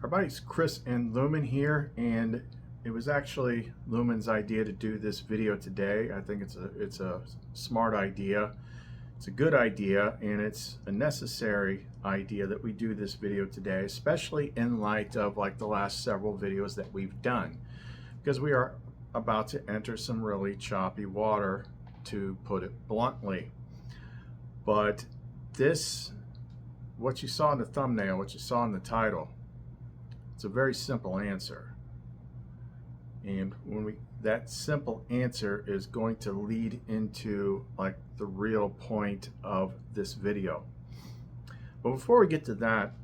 Everybody's Chris and Lumen here, and it was actually Lumen's idea to do this video today. I think it's a smart idea. It's a good idea, and it's a necessary idea that we do this video today, especially in light of like the last several videos that we've done, because we are about to enter some really choppy water, to put it bluntly. But this, what you saw in the thumbnail, what you saw in the title, it's a very simple answer, and that simple answer is going to lead into like the real point of this video. But before we get to that,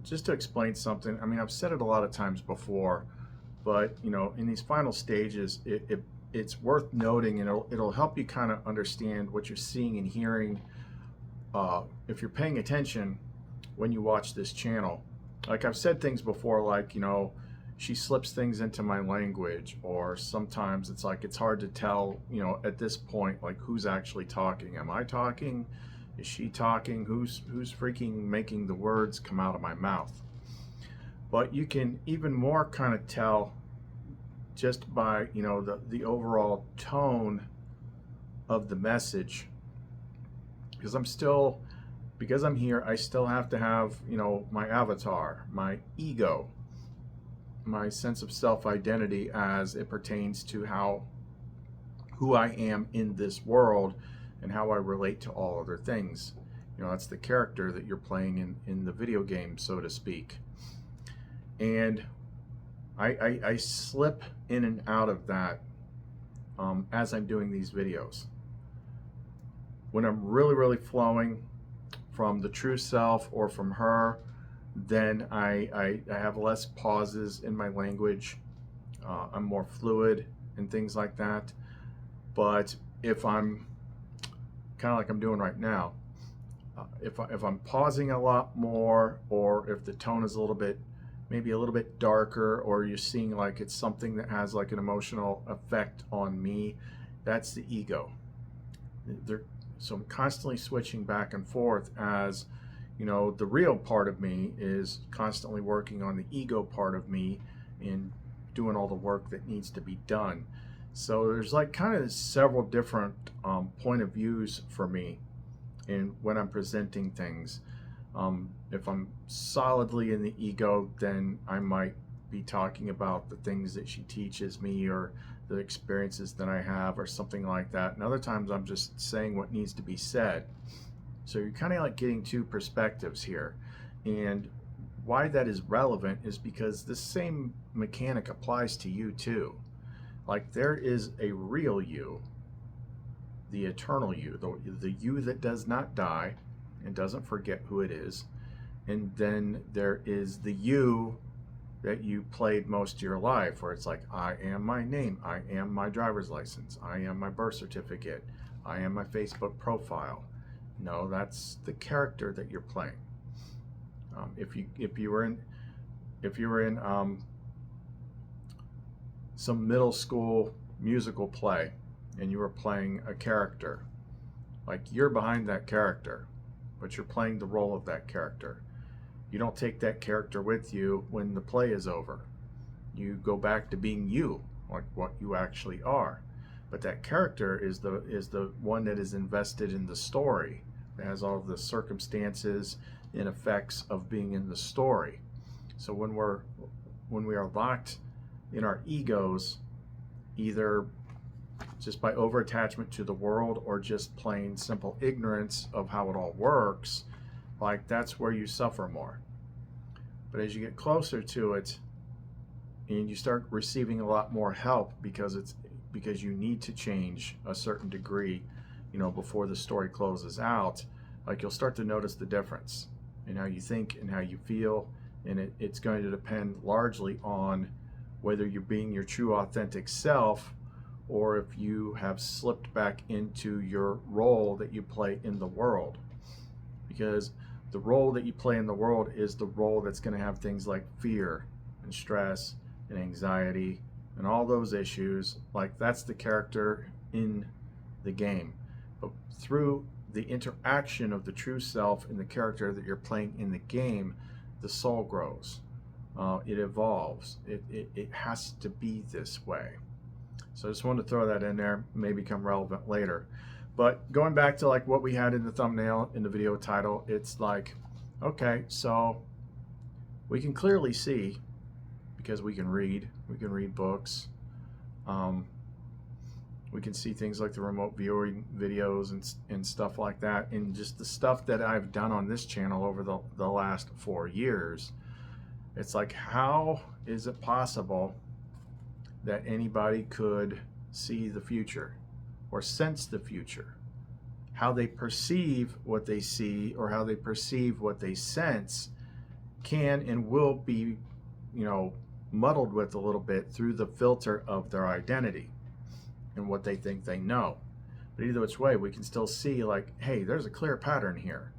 just to explain something, I mean, I've said it a lot of times before, but you know, in these final stages, it's worth noting, and it'll help you kind of understand what you're seeing and hearing if you're paying attention when you watch this channel. Like I've said things before, like, you know, she slips things into my language, or sometimes it's like it's hard to tell, you know, at this point, like who's actually talking. Am I talking? Is she talking? Who's freaking making the words come out of my mouth? But you can even more kind of tell just by, you know, the overall tone of the message, because I'm here, I still have to have, you know, my avatar, my ego, my sense of self-identity as it pertains to who I am in this world and how I relate to all other things. You know, that's the character that you're playing in the video game, so to speak. And I slip in and out of that as I'm doing these videos. When I'm really flowing from the true self or from her, then I have less pauses in my language. I'm more fluid and things like that. But if I'm kind of like I'm doing right now, if I'm pausing a lot more, or if the tone is maybe a little bit darker, or you're seeing like it's something that has like an emotional effect on me, that's the ego. So I'm constantly switching back and forth, as you know, the real part of me is constantly working on the ego part of me and doing all the work that needs to be done. So there's like kind of several different point of views for me in when I'm presenting things. If I'm solidly in the ego, then I might be talking about the things that she teaches me, or the experiences that I have, or something like that. And other times I'm just saying what needs to be said. So you're kind of like getting two perspectives here. And why that is relevant is because the same mechanic applies to you too. Like there is a real you, the eternal you, the you that does not die and doesn't forget who it is. And then there is the you that you played most of your life, where it's like, I am my name, I am my driver's license, I am my birth certificate, I am my Facebook profile. No, that's the character that you're playing. If you were in some middle school musical play and you were playing a character, like you're behind that character, but you're playing the role of that character. You don't take that character with you when the play is over. You go back to being you, like what you actually are. But that character is the one that is invested in the story, that has all of the circumstances and effects of being in the story. So when we are locked in our egos, either just by over attachment to the world or just plain simple ignorance of how it all works, like that's where you suffer more. But as you get closer to it and you start receiving a lot more help, because you need to change a certain degree, you know, before the story closes out, like you'll start to notice the difference in how you think and how you feel. And it's going to depend largely on whether you're being your true authentic self, or if you have slipped back into your role that you play in the world. Because the role that you play in the world is the role that's going to have things like fear and stress and anxiety and all those issues. Like that's the character in the game. But through the interaction of the true self and the character that you're playing in the game, the soul grows. It evolves. It has to be this way. So I just wanted to throw that in there, may become relevant later. But going back to like what we had in the thumbnail, in the video title, it's like, okay, so we can clearly see, because we can read books. We can see things like the remote viewing videos and stuff like that, and just the stuff that I've done on this channel over the last 4 years. It's like, how is it possible that anybody could see the future or sense the future? How they perceive what they see or how they perceive what they sense can and will be, muddled with a little bit through the filter of their identity and what they think they know. But either which way, we can still see like, hey, there's a clear pattern here.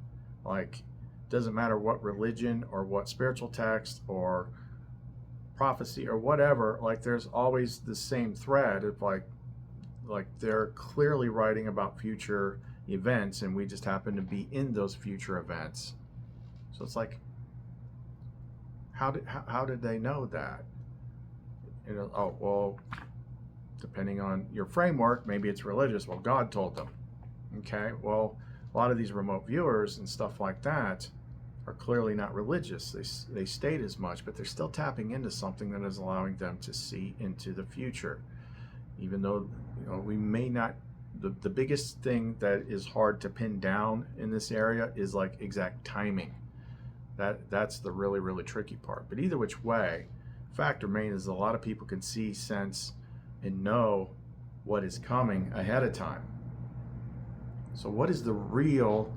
Like, doesn't matter what religion or what spiritual text or prophecy or whatever, like there's always the same thread of like they're clearly writing about future events, and we just happen to be in those future events. So it's like, how did they know that? Oh, well, depending on your framework, maybe it's religious. Well, God told them. Okay, well, a lot of these remote viewers and stuff like that are clearly not religious. They state as much, but they're still tapping into something that is allowing them to see into the future. Even though, we may not, the biggest thing that is hard to pin down in this area is like exact timing. That's the really, really tricky part. But either which way, fact remains is a lot of people can see, sense, and know what is coming ahead of time. So what is the real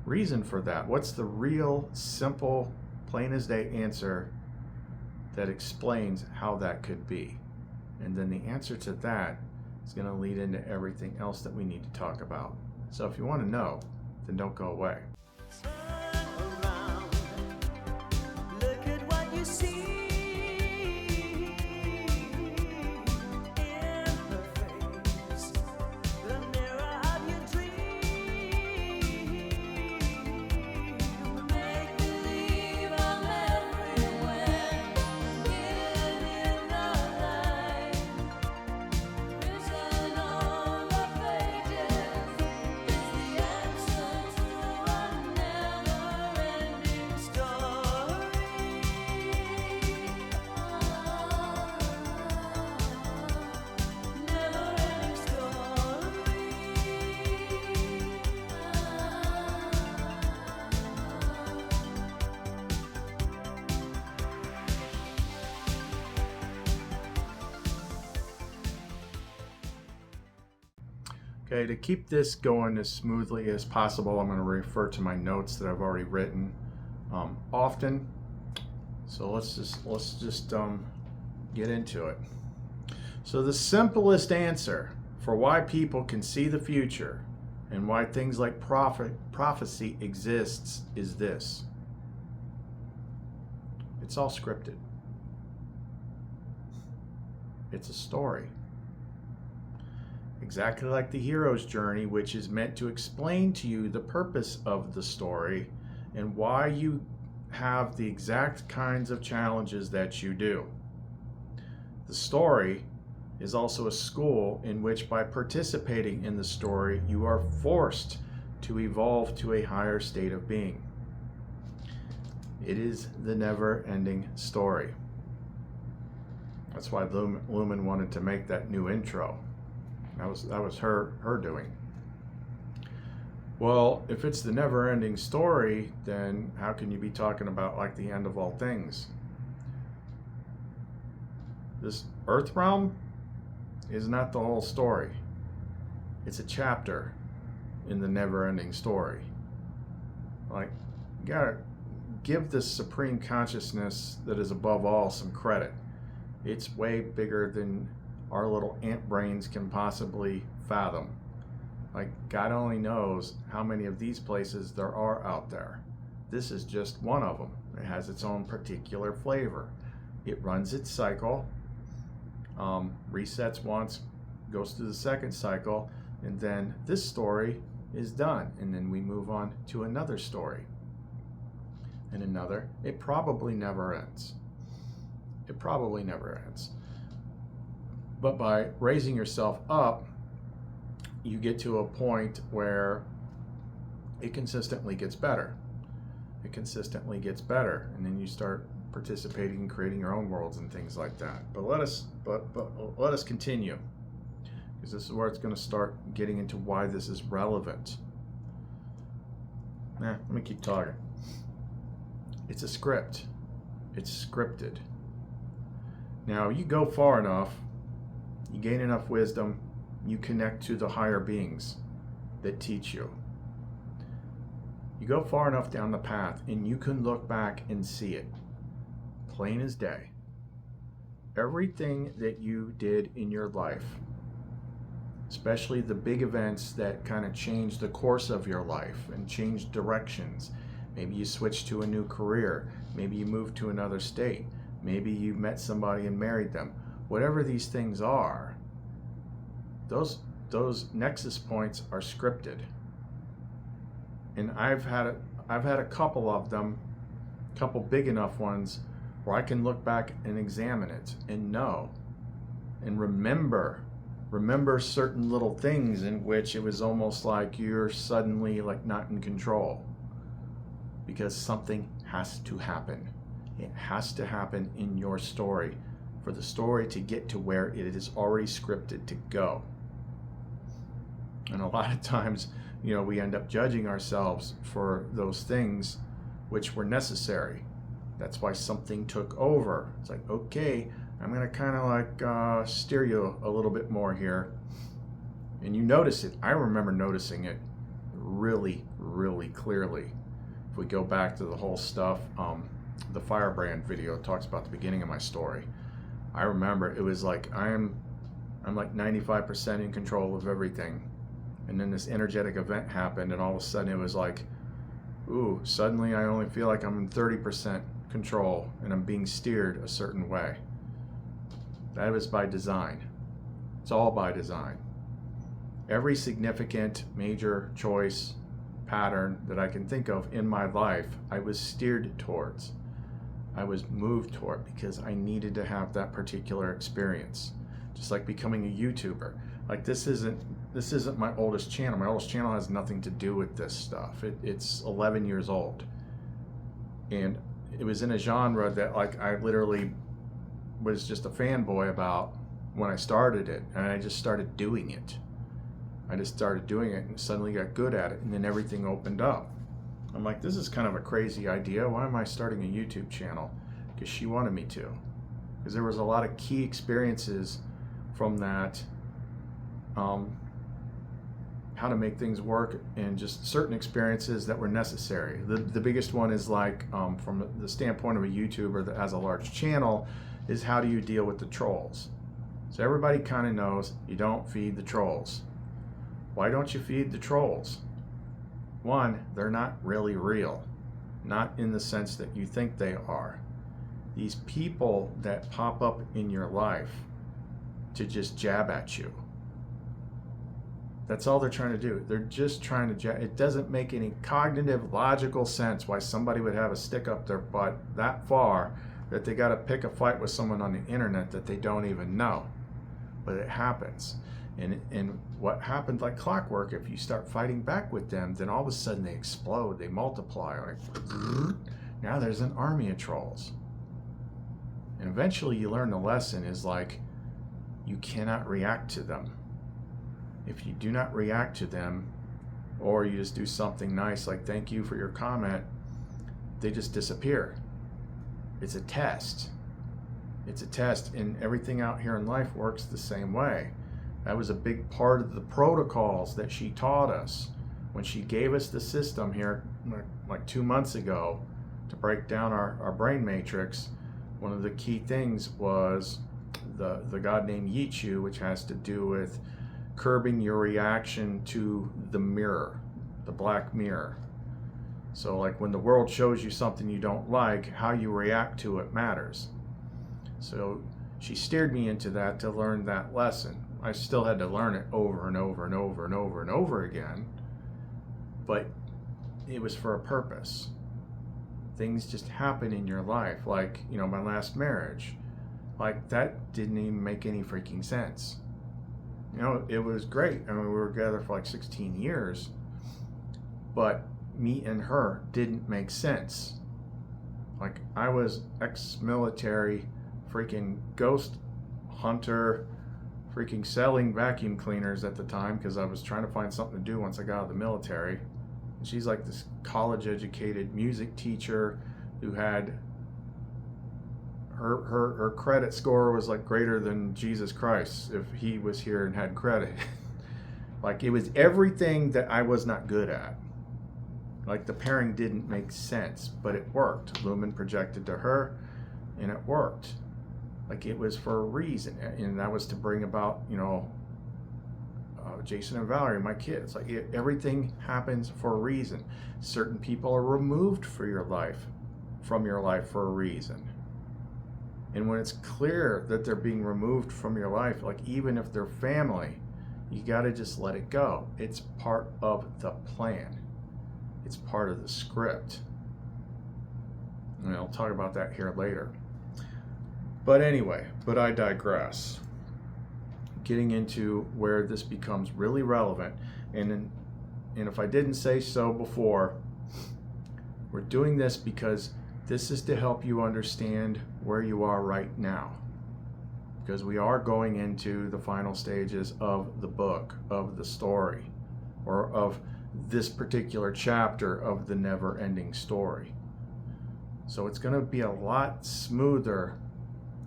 reason for that? What's the real, simple, plain as day answer that explains how that could be? And then the answer to that is going to lead into everything else that we need to talk about. So if you want to know, then don't go away. Okay, to keep this going as smoothly as possible, I'm going to refer to my notes that I've already written often. So let's just get into it. So the simplest answer for why people can see the future and why things like prophecy exists is this: it's all scripted. It's a story. Exactly like the hero's journey, which is meant to explain to you the purpose of the story and why you have the exact kinds of challenges that you do. The story is also a school in which, by participating in the story, you are forced to evolve to a higher state of being. It is the never-ending story. That's why Lumen wanted to make that new intro. That was her doing. Well, if it's the never-ending story, then how can you be talking about like the end of all things? This Earth realm is not the whole story. It's a chapter in the never-ending story. Like, you gotta give this supreme consciousness that is above all some credit. It's way bigger than our little ant brains can possibly fathom. Like, God only knows how many of these places there are out there. This is just one of them. It has its own particular flavor. It runs its cycle, resets once, goes through the second cycle, and then this story is done. And then we move on to another story and another. It probably never ends. it probably never ends. But by raising yourself up, you get to a point where it consistently gets better. It consistently gets better, and then you start participating in creating your own worlds and things like that. But let us continue, because this is where it's going to start getting into why this is relevant. Let me keep talking. It's a script. It's scripted. Now, you go far enough, you gain enough wisdom, you connect to the higher beings that teach you. You go far enough down the path, and you can look back and see it, plain as day. Everything that you did in your life, especially the big events that kind of changed the course of your life and changed directions. Maybe you switched to a new career. Maybe you moved to another state. Maybe you met somebody and married them. Whatever these things are, those nexus points are scripted. And I've had a couple of them, a couple big enough ones, where I can look back and examine it and know and remember certain little things in which it was almost like you're suddenly like not in control, because something has to happen. It has to happen in your story for the story to get to where it is already scripted to go. And a lot of times, we end up judging ourselves for those things which were necessary. That's why something took over. It's like, okay, I'm going to kind of like steer you a little bit more here. And you notice it. I remember noticing it really, really clearly. If we go back to the whole stuff, the Firebrand video talks about the beginning of my story. I remember it was like I'm like 95% in control of everything. And then this energetic event happened, and all of a sudden it was like, ooh, suddenly I only feel like I'm in 30% control and I'm being steered a certain way. That was by design. It's all by design. Every significant major choice pattern that I can think of in my life, I was steered towards. I was moved toward because I needed to have that particular experience. Just like becoming a YouTuber. Like this isn't my oldest channel. My oldest channel has nothing to do with this stuff. It's 11 years old. And it was in a genre that like I literally was just a fanboy about when I started it. And I just started doing it. I just started doing it and suddenly got good at it. And then everything opened up. I'm like, this is kind of a crazy idea. Why am I starting a YouTube channel? Because she wanted me to. Because there was a lot of key experiences from that. How to make things work, and just certain experiences that were necessary. The biggest one is like, from the standpoint of a YouTuber that has a large channel, is how do you deal with the trolls? So everybody kind of knows you don't feed the trolls. Why don't you feed the trolls? One, they're not really real. Not in the sense that you think they are. These people that pop up in your life to just jab at you. That's all they're trying to do. They're just trying to jab. It doesn't make any cognitive, logical sense why somebody would have a stick up their butt that far that they got to pick a fight with someone on the internet that they don't even know. But it happens. And what happens like clockwork, if you start fighting back with them, then all of a sudden they explode, they multiply. Like, now there's an army of trolls. And eventually you learn the lesson is like, you cannot react to them. If you do not react to them, or you just do something nice like thank you for your comment, they just disappear. It's a test. It's a test, and everything out here in life works the same way. That was a big part of the protocols that she taught us when she gave us the system here like 2 months ago to break down our brain matrix. One of the key things was the god named Yichu, which has to do with curbing your reaction to the mirror, the black mirror. So like when the world shows you something you don't like, how you react to it matters. So she steered me into that to learn that lesson. I still had to learn it over and over and over and over and over again, but it was for a purpose. Things just happen in your life. Like, my last marriage. Like, that didn't even make any freaking sense. You know, it was great. I mean, we were together for like 16 years, but me and her didn't make sense. Like, I was ex-military, freaking ghost hunter, freaking selling vacuum cleaners at the time because I was trying to find something to do once I got out of the military. And she's like this college-educated music teacher who had her credit score was like greater than Jesus Christ if he was here and had credit. Like, it was everything that I was not good at. Like, the pairing didn't make sense, but it worked. Lumen projected to her, and it worked. Like, it was for a reason, and that was to bring about, you know, Jason and Valerie, my kids. Like, everything happens for a reason. Certain people are removed from your life for a reason. And when it's clear that they're being removed from your life, like, even if they're family, you got to just let it go. It's part of the plan. It's part of the script. And I'll talk about that here later. But anyway, I digress. Getting into where this becomes really relevant, and if I didn't say so before, we're doing this because this is to help you understand where you are right now. Because we are going into the final stages of the book, of the story, or of this particular chapter of the never-ending story. So it's going to be a lot smoother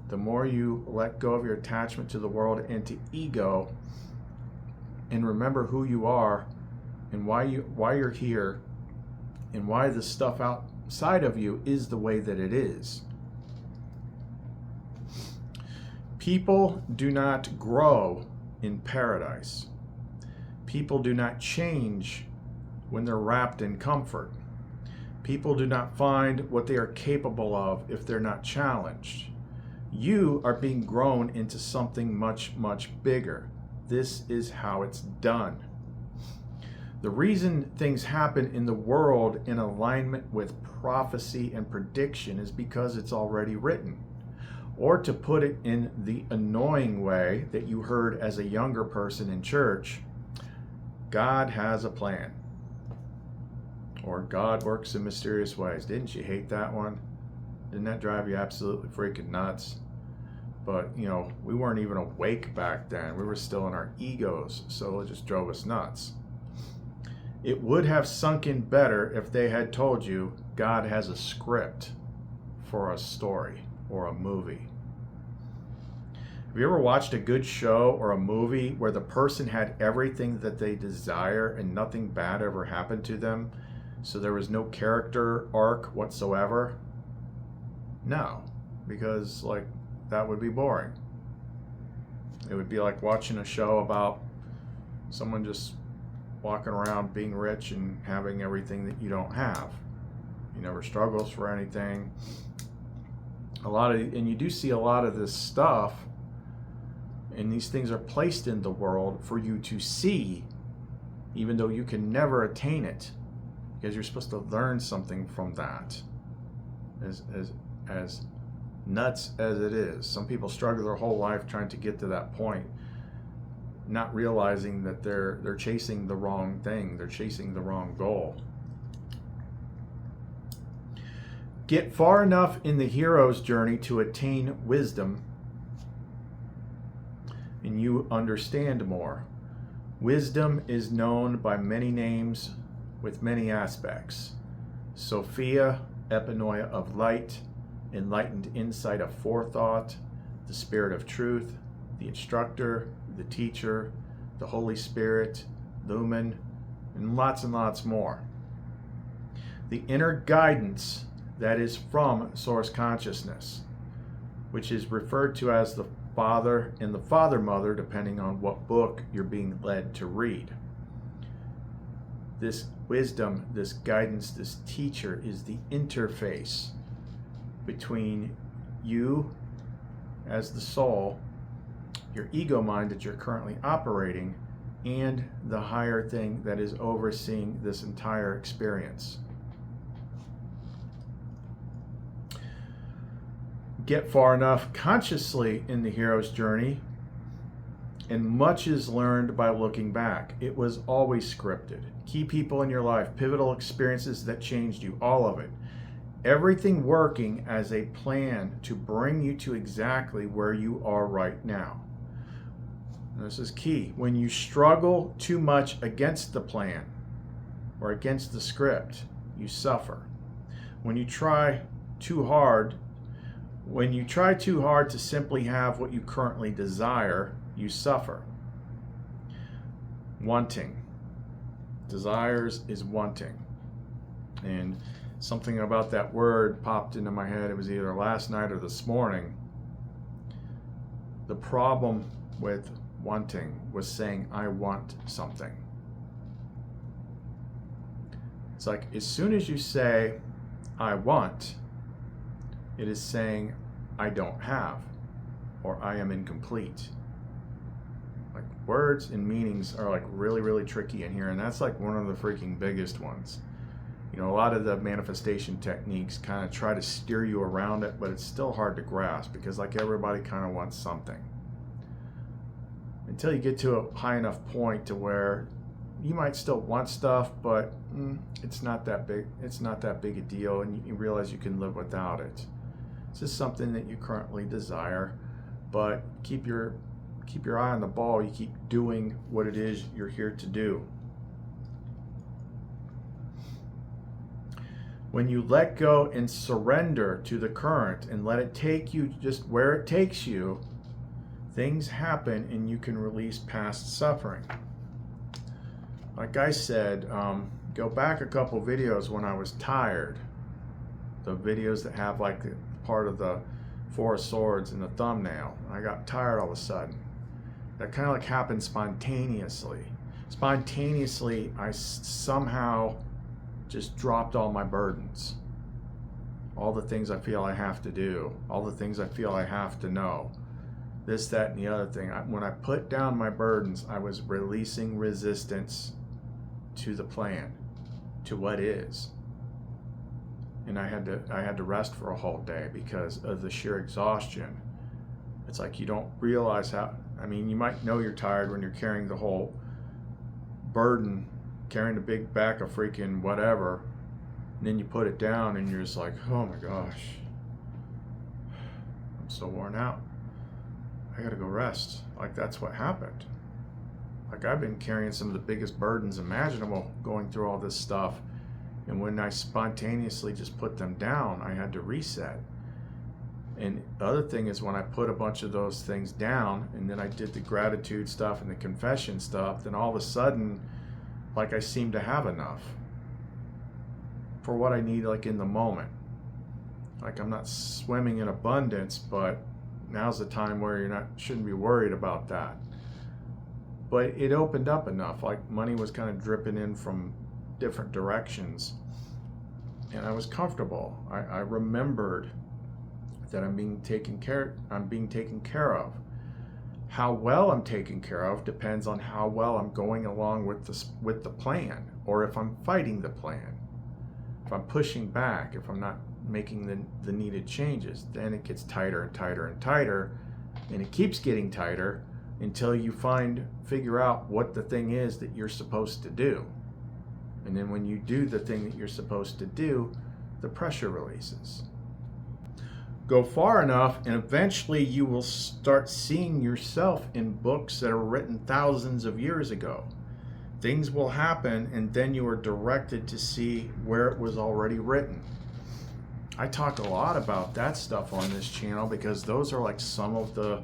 the more you let go of your attachment to the world and to ego, and remember who you are and why you're here, and why the stuff outside of you is the way that it is. People do not grow in paradise. People do not change when they're wrapped in comfort. People do not find what they are capable of if they're not challenged. You are being grown into something much, much bigger. This is how it's done. The reason things happen in the world in alignment with prophecy and prediction is because it's already written. Or to put it in the annoying way that you heard as a younger person in church, God has a plan. Or God works in mysterious ways. Didn't you hate that one? Didn't that drive you absolutely freaking nuts? But, you know, we weren't even awake back then. We were still in our egos, so it just drove us nuts. It would have sunk in better if they had told you God has a script for a story or a movie. Have you ever watched a good show or a movie where the person had everything that they desire and nothing bad ever happened to them? So there was no character arc whatsoever? No, because, like, that would be boring. It would be like watching a show about someone just walking around being rich and having everything that you don't have. He never struggles for anything. And you do see a lot of this stuff, and these things are placed in the world for you to see, even though you can never attain it, because you're supposed to learn something from that. As nuts as it is, some people struggle their whole life trying to get to that point, not realizing that they're chasing the wrong thing. They're chasing the wrong goal. Get far enough in the hero's journey to attain wisdom, and you understand more. Wisdom is known by many names with many aspects. Sophia, epinoia of light, enlightened insight of forethought, the spirit of truth, the instructor, the teacher, the Holy Spirit, Lumen, and lots more. The inner guidance that is from source consciousness, which is referred to as the Father and the Father Mother, depending on what book you're being led to read. This wisdom, this guidance, this teacher is the interface between you as the soul, your ego mind that you're currently operating, and the higher thing that is overseeing this entire experience. get far enough consciously in the hero's journey, and much is learned by looking back. It was always scripted. Key people in your life, pivotal experiences that changed you, all of it. Everything working as a plan to bring you to exactly where you are right now. This is key. When you struggle too much against the plan or against the script, you suffer. When you try too hard to simply have what you currently desire, you suffer. Wanting. Desires is wanting. And something about that word popped into my head. It was either last night or this morning. The problem with wanting was saying, I want something. It's like as soon as you say, I want, it is saying, I don't have, or I am incomplete. Like words and meanings are like really, really tricky in here, and that's like one of the freaking biggest ones. You know, a lot of the manifestation techniques kind of try to steer you around it, but it's still hard to grasp because like everybody kind of wants something. Until you get to a high enough point to where you might still want stuff, but it's not that big. It's not that big a deal, and you realize you can live without it. It's just something that you currently desire, but keep your eye on the ball. You keep doing what it is you're here to do. When you let go and surrender to the current and let it take you just where it takes you, things happen and you can release past suffering. Like I said, go back a couple videos when I was tired. The videos that have like part of the Four of Swords in the thumbnail. I got tired all of a sudden. That kind of like happened spontaneously. Spontaneously, I somehow just dropped all my burdens. All the things I feel I have to do. All the things I feel I have to know. This, that, and the other thing. When I put down my burdens, I was releasing resistance to the plan, to what is. And I had to rest for a whole day because of the sheer exhaustion. It's like you don't realize how, I mean, you might know you're tired when you're carrying the whole burden, carrying the big bag of freaking whatever, and then you put it down and you're just like, oh my gosh, I'm so worn out. I gotta go rest. Like that's what happened. Like I've been carrying some of the biggest burdens imaginable going through all this stuff. And when I spontaneously just put them down, I had to reset. And the other thing is when I put a bunch of those things down and then I did the gratitude stuff and the confession stuff, then all of a sudden, like I seemed to have enough for what I need like in the moment. Like I'm not swimming in abundance, but now's the time where shouldn't be worried about that. But it opened up enough, like money was kind of dripping in from different directions and I was comfortable. I remembered that I'm being taken care of. How well I'm taken care of depends on how well I'm going along with the plan, or if I'm fighting the plan. If I'm pushing back, if I'm not making the needed changes, then it gets tighter and tighter and tighter, and it keeps getting tighter until you figure out what the thing is that you're supposed to do. And then when you do the thing that you're supposed to do, the pressure releases. Go far enough and eventually you will start seeing yourself in books that are written thousands of years ago. Things will happen and then you are directed to see where it was already written. I talk a lot about that stuff on this channel because those are like some of the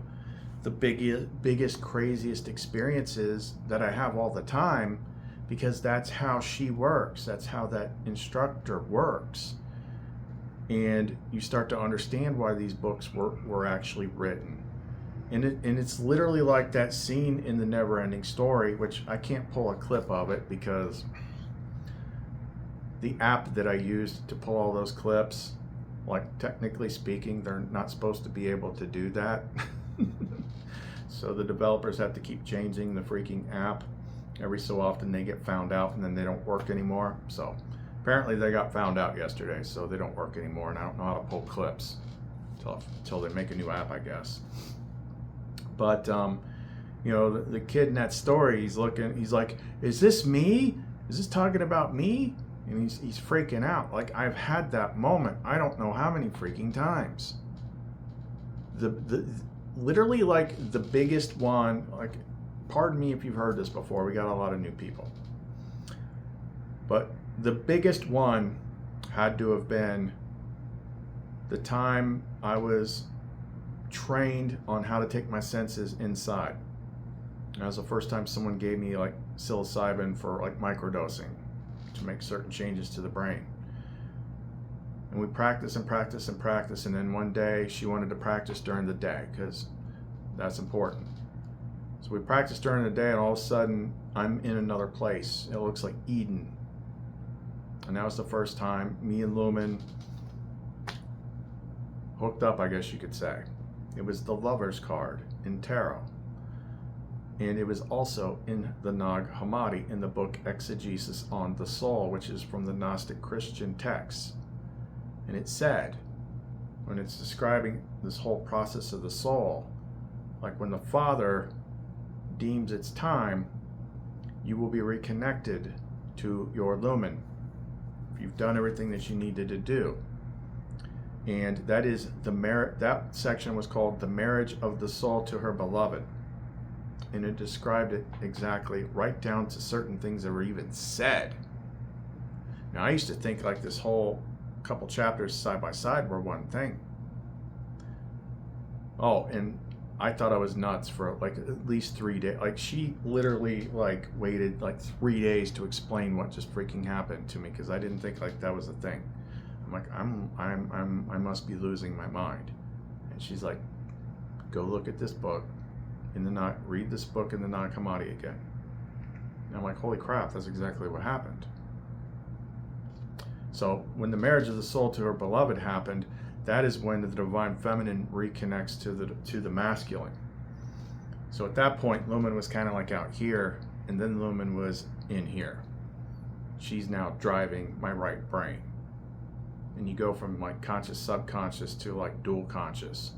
biggest, craziest experiences that I have all the time, because that's how she works. That's how that instructor works. And you start to understand why these books were actually written. And it's literally like that scene in The Never-Ending Story, which I can't pull a clip of it because the app that I used to pull all those clips, like technically speaking, they're not supposed to be able to do that. So the developers have to keep changing the freaking app. Every so often they get found out and then they don't work anymore. So apparently they got found out yesterday, so they don't work anymore, and I don't know how to pull clips until they make a new app, I guess. But you know, the kid in that story, he's like, is this me? Is this talking about me? And he's freaking out. Like, I've had that moment I don't know how many freaking times. Literally, like, the biggest one, like, pardon me if you've heard this before, we got a lot of new people, but the biggest one had to have been the time I was trained on how to take my senses inside. That was the first time someone gave me like psilocybin for like microdosing to make certain changes to the brain. And we practice and practice and practice, and then one day she wanted to practice during the day because that's important. So we practiced during the day, and all of a sudden I'm in another place. It looks like Eden. And that was the first time me and Lumen hooked up, I guess you could say. It was the Lover's card in tarot. And it was also in the Nag Hammadi in the book Exegesis on the Soul, which is from the Gnostic Christian texts. And it said, when it's describing this whole process of the soul, like when the Father deems it's time, you will be reconnected to your lumen if you've done everything that you needed to do. And that is that section was called The Marriage of the Soul to Her Beloved. And it described it exactly, right down to certain things that were even said. Now, I used to think like this whole couple chapters side by side were one thing. Oh, and I thought I was nuts for like at least 3 days. Like, she literally like waited like 3 days to explain what just freaking happened to me, because I didn't think like that was a thing. I'm like, I must be losing my mind. And she's like, go look at this book read this book in the Nag Hammadi again. And I'm like, holy crap, that's exactly what happened. So when the marriage of the soul to her beloved happened, that is when the divine feminine reconnects to the masculine. So at that point, Lumen was kind of like out here, and then Lumen was in here. She's now driving my right brain. And you go from like conscious, subconscious to like dual conscious.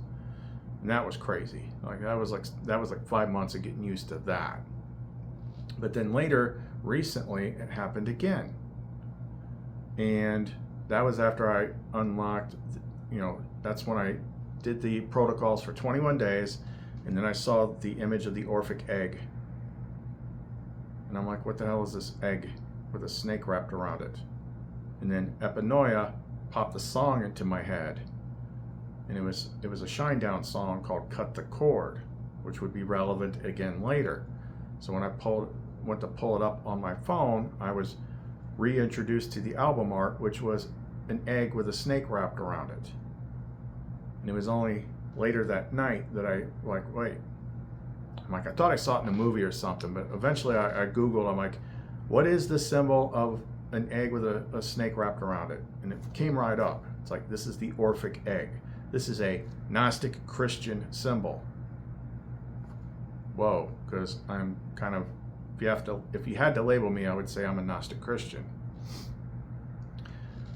And that was crazy. Like that was like 5 months of getting used to that. But then later, recently, it happened again. And that was after I unlocked, that's when I did the protocols for 21 days, and then I saw the image of the Orphic egg. And I'm like, what the hell is this egg with a snake wrapped around it? And then Epinoia popped the song into my head. And it was a Shinedown song called Cut the Cord, which would be relevant again later. So when I went to pull it up on my phone, I was reintroduced to the album art, which was an egg with a snake wrapped around it. And it was only later that night that I wait. I'm like, I thought I saw it in a movie or something, but eventually I Googled, I'm like, what is the symbol of an egg with a snake wrapped around it? And it came right up. It's like, this is the Orphic egg. This is a Gnostic Christian symbol. Whoa, because I'm kind of, if you had to label me, I would say I'm a Gnostic Christian.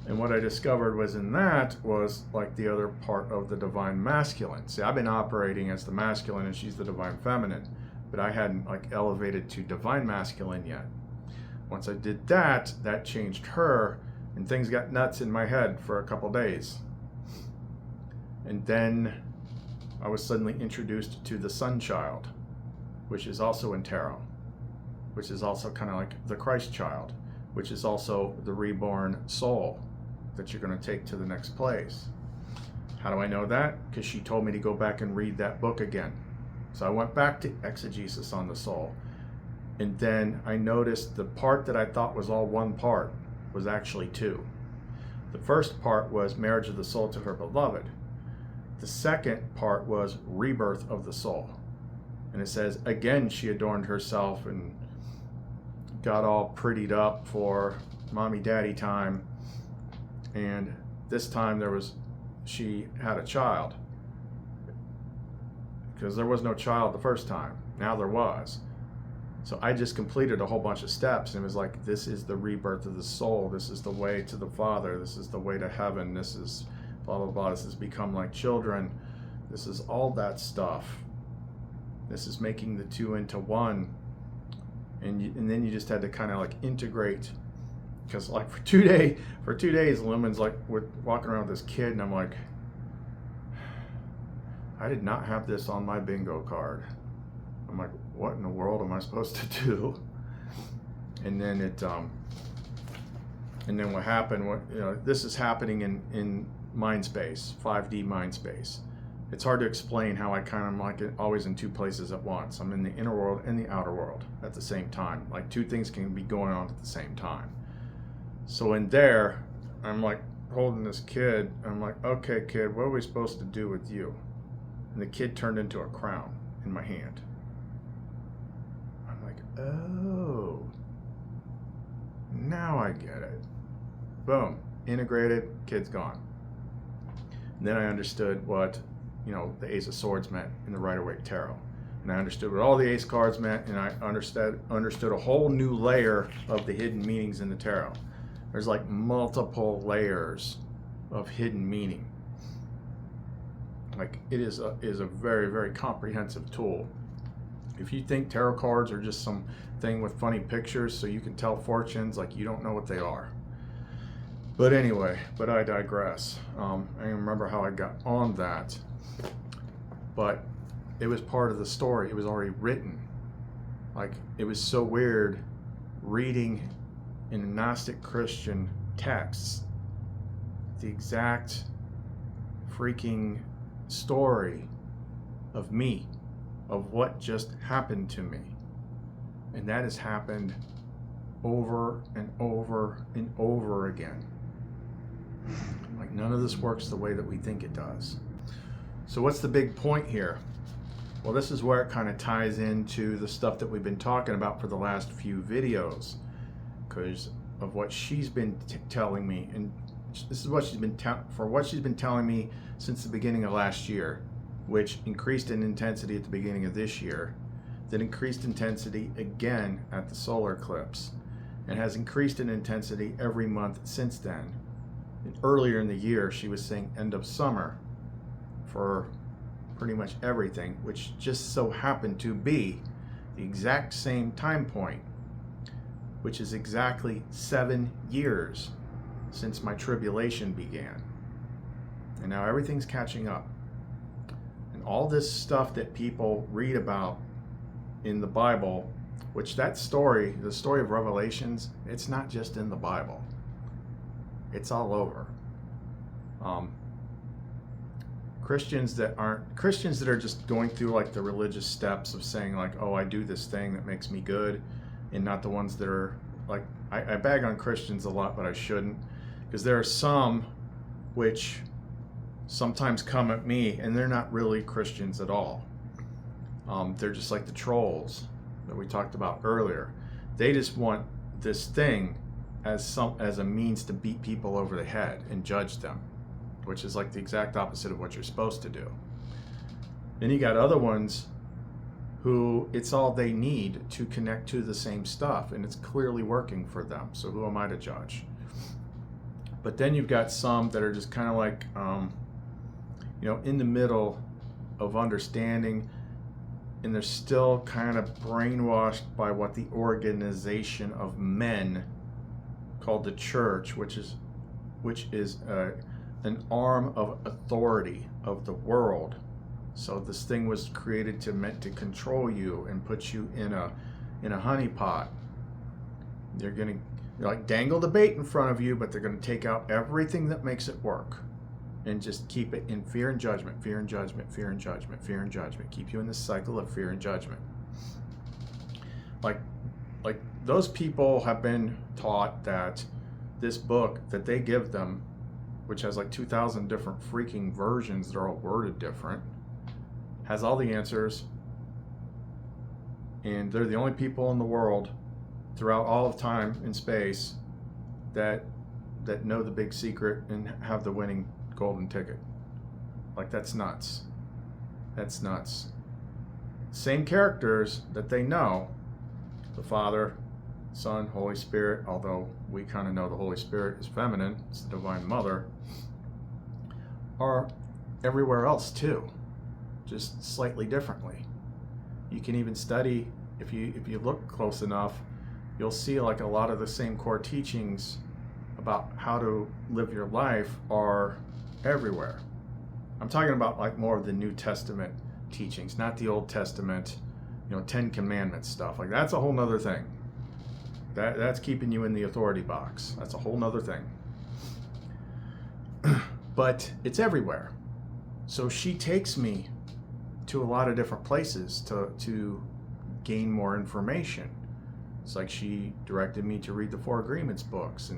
And what I discovered was like the other part of the divine masculine. See, I've been operating as the masculine and she's the divine feminine, but I hadn't like elevated to divine masculine yet. Once I did that, that changed her, and things got nuts in my head for a couple days. And then I was suddenly introduced to the Sun Child, which is also in tarot, which is also kind of like the Christ Child, which is also the reborn soul that you're going to take to the next place. How do I know that? Because she told me to go back and read that book again. So I went back to Exegesis on the Soul. And then I noticed the part that I thought was all one part was actually two. The first part was Marriage of the Soul to Her Beloved. The second part was Rebirth of the Soul. And it says, again, she adorned herself and got all prettied up for mommy daddy time. And this time she had a child. Because there was no child the first time. Now there was. So I just completed a whole bunch of steps, and it was like, this is the rebirth of the soul. This is the way to the Father. This is the way to heaven. This is blah, blah, blah. This has become like children. This is all that stuff. This is making the two into one. And then you just had to kind of like integrate, because like for 2 days, Lumen's like, we're walking around with this kid, and I'm like, I did not have this on my bingo card. I'm like, what in the world am I supposed to do? And then and then what happened? This is happening in mind space, 5D mind space. It's hard to explain how I kind of like it always in two places at once. I'm in the inner world and the outer world at the same time. Like two things can be going on at the same time. So in there, I'm like holding this kid. I'm like, okay, kid, what are we supposed to do with you? And the kid turned into a crown in my hand. I'm like, oh, now I get it. Boom, integrated, kid's gone. And then I understood what the Ace of Swords meant in the Rider-Waite Tarot. And I understood what all the Ace cards meant, and I understood a whole new layer of the hidden meanings in the tarot. There's like multiple layers of hidden meaning. Like it is a very, very comprehensive tool. If you think tarot cards are just some thing with funny pictures so you can tell fortunes, like you don't know what they are. But anyway, I digress. I remember how I got on that. But it was part of the story. It was already written. Like, it was so weird reading in Gnostic Christian texts the exact freaking story of me, of what just happened to me. And that has happened over and over and over again. Like, none of this works the way that we think it does. So what's the big point here? Well, this is where it kind of ties into the stuff that we've been talking about for the last few videos, because of what she's been telling me. And this is what she's been telling me since the beginning of last year, which increased in intensity at the beginning of this year, then increased intensity again at the solar eclipse, and has increased in intensity every month since then. And earlier in the year, she was saying end of summer for pretty much everything, which just so happened to be the exact same time point, which is exactly 7 years since my tribulation began. And now everything's catching up. And all this stuff that people read about in the Bible, which that story, the story of Revelations, it's not just in the Bible. It's all over. Christians that are just going through like the religious steps of saying like, oh, I do this thing that makes me good, and not the ones that are like, I bag on Christians a lot, but I shouldn't, because there are some which sometimes come at me and they're not really Christians at all. They're just like the trolls that we talked about earlier. They just want this thing as a means to beat people over the head and judge them, which is like the exact opposite of what you're supposed to do. Then you got other ones who it's all they need to connect to the same stuff, and it's clearly working for them. So who am I to judge? But then you've got some that are just kind of like, in the middle of understanding, and they're still kind of brainwashed by what the organization of men called the church, which is an arm of authority of the world. So this thing was created meant to control you and put you in a honeypot. They're gonna like dangle the bait in front of you, but they're gonna take out everything that makes it work, and just keep it in fear and judgment, fear and judgment, fear and judgment, fear and judgment. Keep you in this cycle of fear and judgment. Like those people have been taught that this book that they give them, which has like 2,000 different freaking versions that are all worded different, has all the answers, and they're the only people in the world throughout all of time and space that know the big secret and have the winning golden ticket. Like, that's nuts. That's nuts. Same characters that they know, the Father, Son, Holy Spirit, although we kind of know the Holy Spirit is feminine, it's the Divine Mother, are everywhere else too, just slightly differently. You can even study, if you look close enough, you'll see like a lot of the same core teachings about how to live your life are everywhere. I'm talking about like more of the New Testament teachings, not the Old Testament, 10 Commandments stuff. Like that's a whole nother thing. That's keeping you in the authority box. That's a whole nother thing. But it's everywhere. So she takes me to a lot of different places to gain more information. It's like she directed me to read the Four Agreements books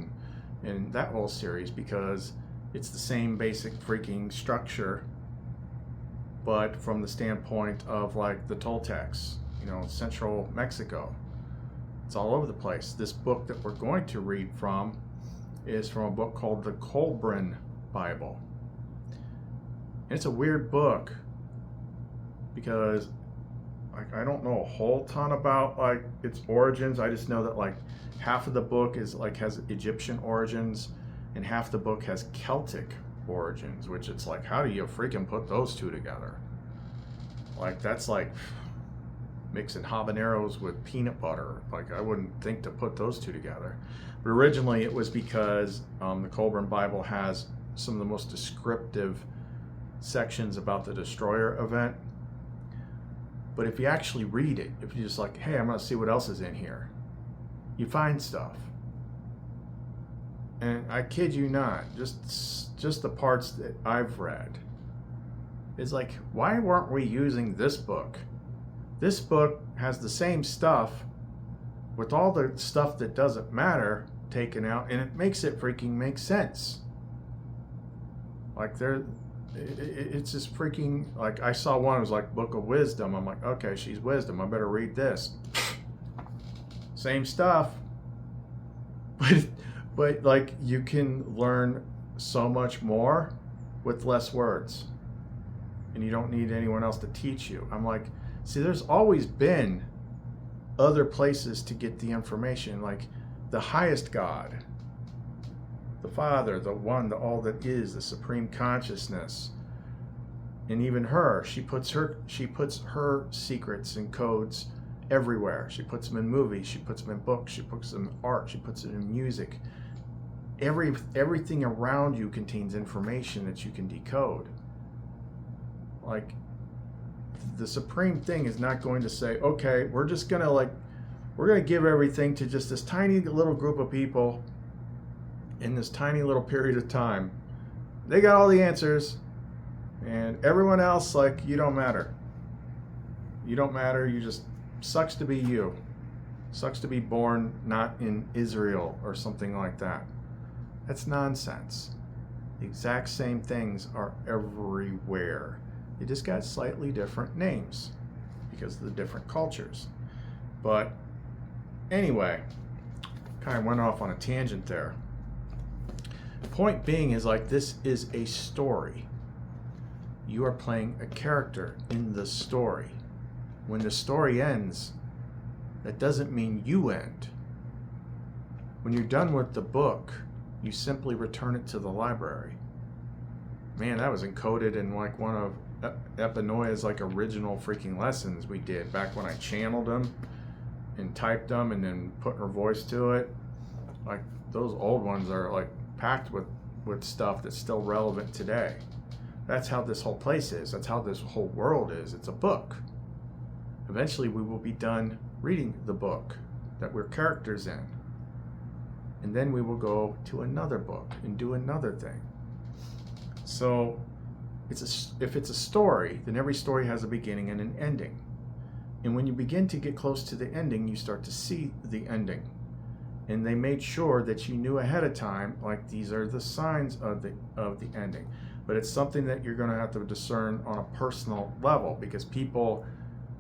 and that whole series, because it's the same basic freaking structure, but from the standpoint of like the Toltecs, Central Mexico. It's all over the place. This book that we're going to read from is from a book called the Kolbrin Bible. And it's a weird book because I don't know a whole ton about like its origins. I just know that like half of the book is like has Egyptian origins and half the book has Celtic origins, which it's like, how do you freaking put those two together? Like that's like mixing habaneros with peanut butter. Like I wouldn't think to put those two together. But originally it was because the Kolbrin Bible has some of the most descriptive sections about the destroyer event. But if you actually read it, if you're just like, hey, I'm going to see what else is in here, you find stuff. And I kid you not, just the parts that I've read, it's like, why weren't we using this book? This book has the same stuff with all the stuff that doesn't matter taken out, and it makes it freaking make sense. Like it's just freaking, like I saw one, it was like Book of Wisdom. I'm like, okay, she's wisdom, I better read this. Same stuff. But like you can learn so much more with less words. And you don't need anyone else to teach you. I'm like, see, there's always been other places to get the information, like the highest God, the Father, the One, the All that is, the Supreme Consciousness. And even her, she puts her secrets and codes everywhere. She puts them in movies, she puts them in books, she puts them in art, she puts it in music. Everything around you contains information that you can decode. Like, the supreme thing is not going to say, okay, we're gonna give everything to just this tiny little group of people in this tiny little period of time. They got all the answers, and everyone else, like, you don't matter. You don't matter. You just sucks to be you. Sucks to be born not in Israel or something like that. That's nonsense. The exact same things are everywhere. They just got slightly different names because of the different cultures. But anyway, kind of went off on a tangent there. Point being is like, this is a story. You are playing a character in the story. When the story ends, that doesn't mean you end. When you're done with the book, you simply return it to the library. Man, that was encoded in like one of Epinoya's like original freaking lessons we did back when I channeled them and typed them and then put her voice to it. Like those old ones are like packed with stuff that's still relevant today. That's how this whole place is. That's how this whole world is. It's a book. Eventually we will be done reading the book that we're characters in. And then we will go to another book and do another thing. So if it's a story, then every story has a beginning and an ending. And when you begin to get close to the ending, you start to see the ending. And they made sure that you knew ahead of time, like these are the signs of the ending. But it's something that you're going to have to discern on a personal level, because people,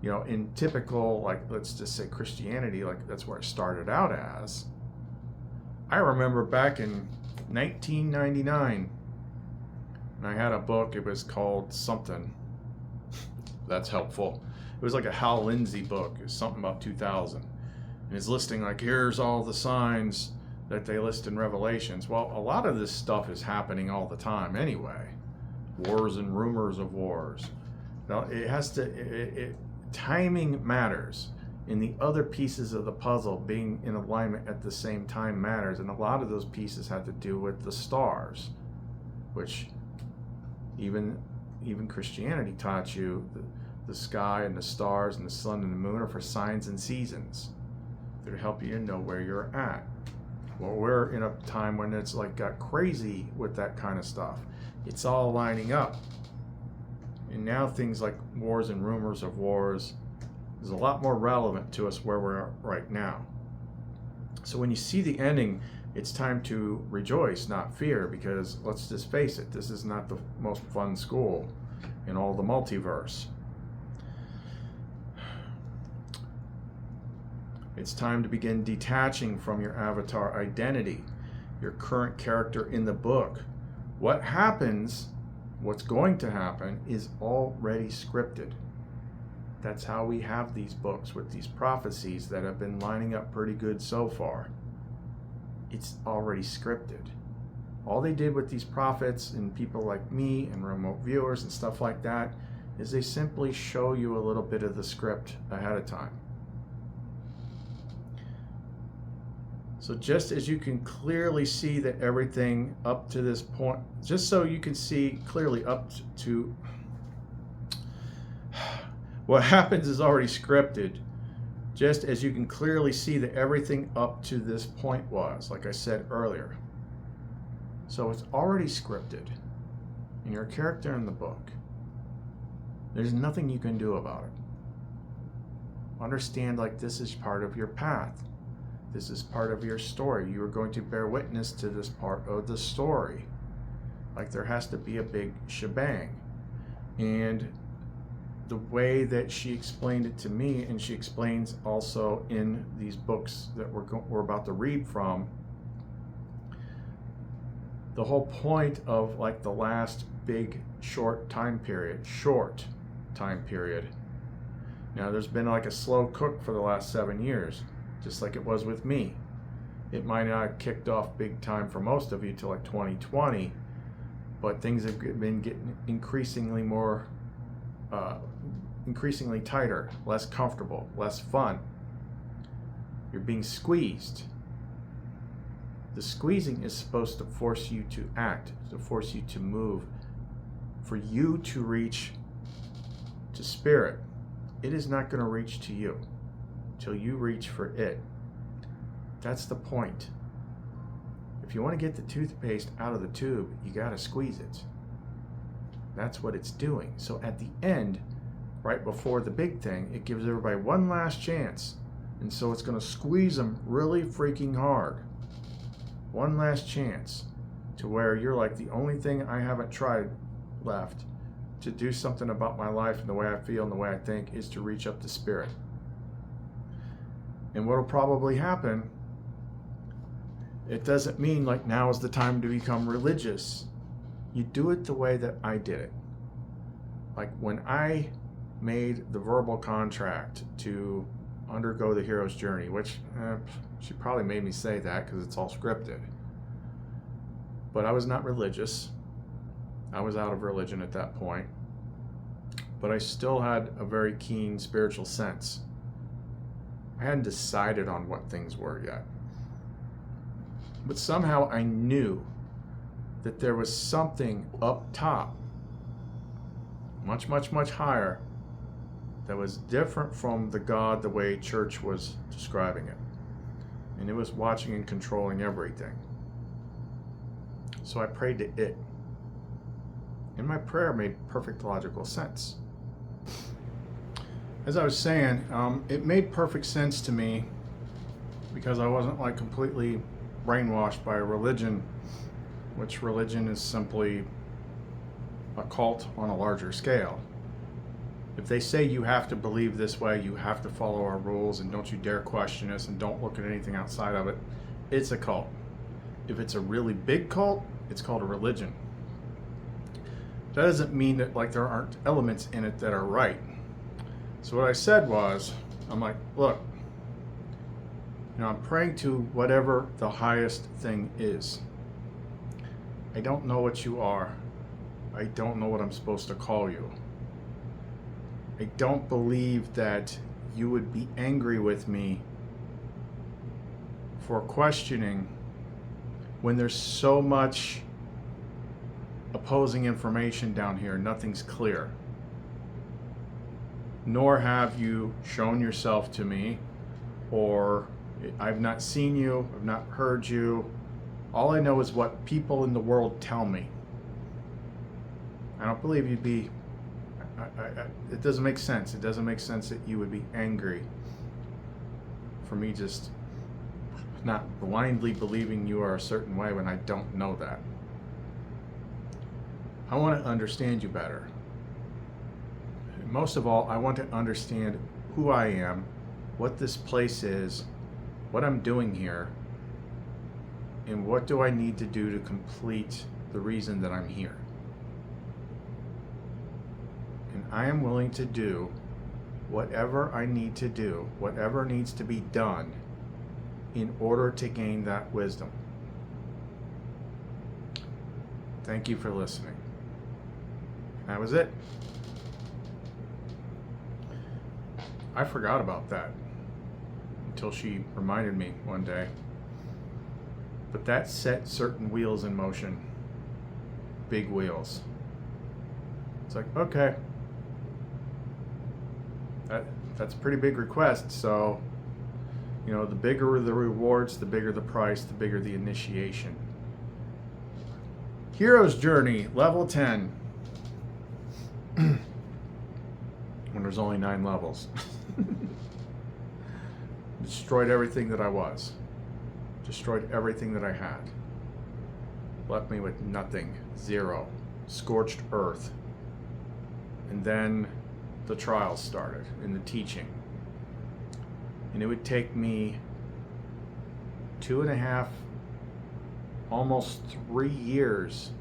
in typical, like, let's just say Christianity, like that's where I started out as. I remember back in 1999, and I had a book, it was called something. That's helpful. It was like a Hal Lindsey book. It was something about 2000. And it's listing like, here's all the signs that they list in Revelations. Well, a lot of this stuff is happening all the time anyway. wars and rumors of wars. Now, it has to, timing matters. And the other pieces of the puzzle being in alignment at the same time matters. And a lot of those pieces have to do with the stars, which even Christianity taught you the sky and the stars and the sun and the moon are for signs and seasons. They're to help you know where you're at. Well, we're in a time when it's like got crazy with that kind of stuff. It's all lining up. And now things like wars and rumors of wars is a lot more relevant to us where we're right now. So when you see the ending, it's time to rejoice, not fear, because let's just face it, this is not the most fun school in all the multiverse. It's time to begin detaching from your avatar identity, your current character in the book. What happens, what's going to happen, is already scripted. That's how we have these books with these prophecies that have been lining up pretty good so far. It's already scripted. All they did with these prophets and people like me and remote viewers and stuff like that is they simply show you a little bit of the script ahead of time. So just as you can clearly see that everything up to this point, just so you can see clearly up to what happens is already scripted, just as you can clearly see that everything up to this point was, like I said earlier. So it's already scripted, and you're a character in the book. There's nothing you can do about it. Understand, like, this is part of your path. This is part of your story. You are going to bear witness to this part of the story. Like, there has to be a big shebang. And the way that she explained it to me, and she explains also in these books that we're about to read from, the whole point of like the last big short time period. Now, there's been like a slow cook for the last 7 years. Just like it was with me. It might not have kicked off big time for most of you till like 2020, but things have been getting increasingly tighter, less comfortable, less fun. You're being squeezed. The squeezing is supposed to force you to act, to force you to move, for you to reach to spirit. It is not going to reach to you till you reach for it. That's the point. If you want to get the toothpaste out of the tube, you got to squeeze it. That's what it's doing. So at the end, right before the big thing, it gives everybody one last chance. And so it's going to squeeze them really freaking hard. One last chance to where you're like, the only thing I haven't tried left to do something about my life and the way I feel and the way I think is to reach up to spirit. And what will probably happen, it doesn't mean like now is the time to become religious. You do it the way that I did it. Like when I made the verbal contract to undergo the hero's journey, which she probably made me say that because it's all scripted. But I was not religious. I was out of religion at that point. But I still had a very keen spiritual sense. I hadn't decided on what things were yet. But somehow I knew that there was something up top, much, much, much higher, that was different from the God the way church was describing it. And it was watching and controlling everything. So I prayed to it. And my prayer made perfect logical sense. As I was saying, it made perfect sense to me because I wasn't like completely brainwashed by a religion, which religion is simply a cult on a larger scale. If they say you have to believe this way, you have to follow our rules, and don't you dare question us, and don't look at anything outside of it, it's a cult. If it's a really big cult, it's called a religion. That doesn't mean that like there aren't elements in it that are right. So what I said was, I'm like, look, I'm praying to whatever the highest thing is. I don't know what you are. I don't know what I'm supposed to call you. I don't believe that you would be angry with me for questioning when there's so much opposing information down here. Nothing's clear. Nor have you shown yourself to me, or I've not seen you, I've not heard you. All I know is what people in the world tell me. I don't believe you'd be, it doesn't make sense. It doesn't make sense that you would be angry for me just not blindly believing you are a certain way when I don't know that. I want to understand you better. Most of all, I want to understand who I am, what this place is, what I'm doing here, and what do I need to do to complete the reason that I'm here. And I am willing to do whatever I need to do, whatever needs to be done in order to gain that wisdom. Thank you for listening. That was it. I forgot about that until she reminded me one day. But that set certain wheels in motion. Big wheels. It's like, okay. That's a pretty big request, so you know, the bigger the rewards, the bigger the price, the bigger the initiation. Hero's Journey, level 10. When there's only 9 levels. Destroyed everything that I was. Destroyed everything that I had. Left me with nothing. 0. Scorched earth. And then the trials started and the teaching. And it would take me 2.5, almost 3 years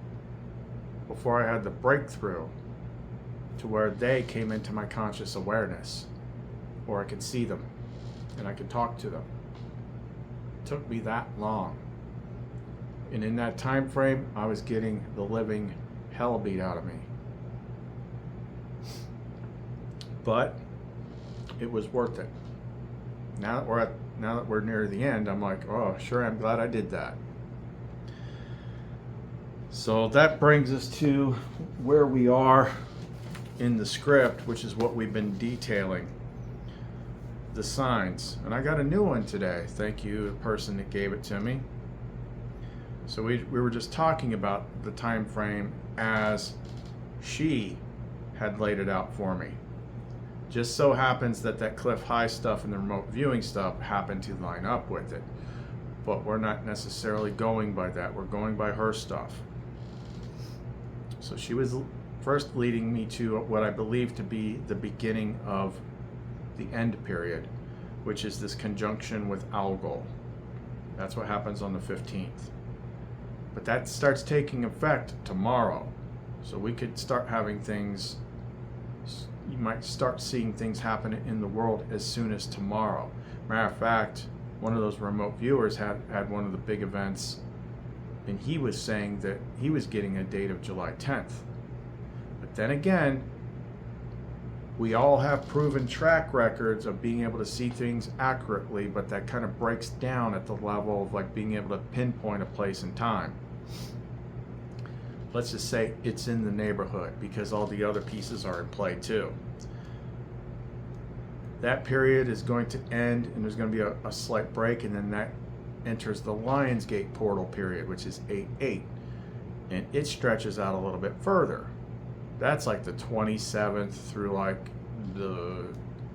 before I had the breakthrough to where they came into my conscious awareness, or I could see them and I could talk to them. It took me that long. And in that time frame, I was getting the living hell beat out of me. But it was worth it. Now that we're near the end, I'm like, oh, sure, I'm glad I did that. So that brings us to where we are in the script, which is what we've been detailing. The signs. And I got a new one today. Thank you, the person that gave it to me. So we were just talking about the time frame as she had laid it out for me. Just so happens that Cliff High stuff and the remote viewing stuff happened to line up with it. But we're not necessarily going by that. We're going by her stuff. So she was first leading me to what I believe to be the beginning of the end period, which is this conjunction with Algol. That's what happens on the 15th. But that starts taking effect tomorrow. So we could start having things, you might start seeing things happen in the world as soon as tomorrow. Matter of fact, one of those remote viewers had one of the big events, and he was saying that he was getting a date of July 10th. But then again, we all have proven track records of being able to see things accurately, but that kind of breaks down at the level of like being able to pinpoint a place and time. Let's just say it's in the neighborhood because all the other pieces are in play too. That period is going to end and there's going to be a slight break, and then that enters the Lionsgate portal period, which is 8/8, and it stretches out a little bit further. That's like the 27th through like the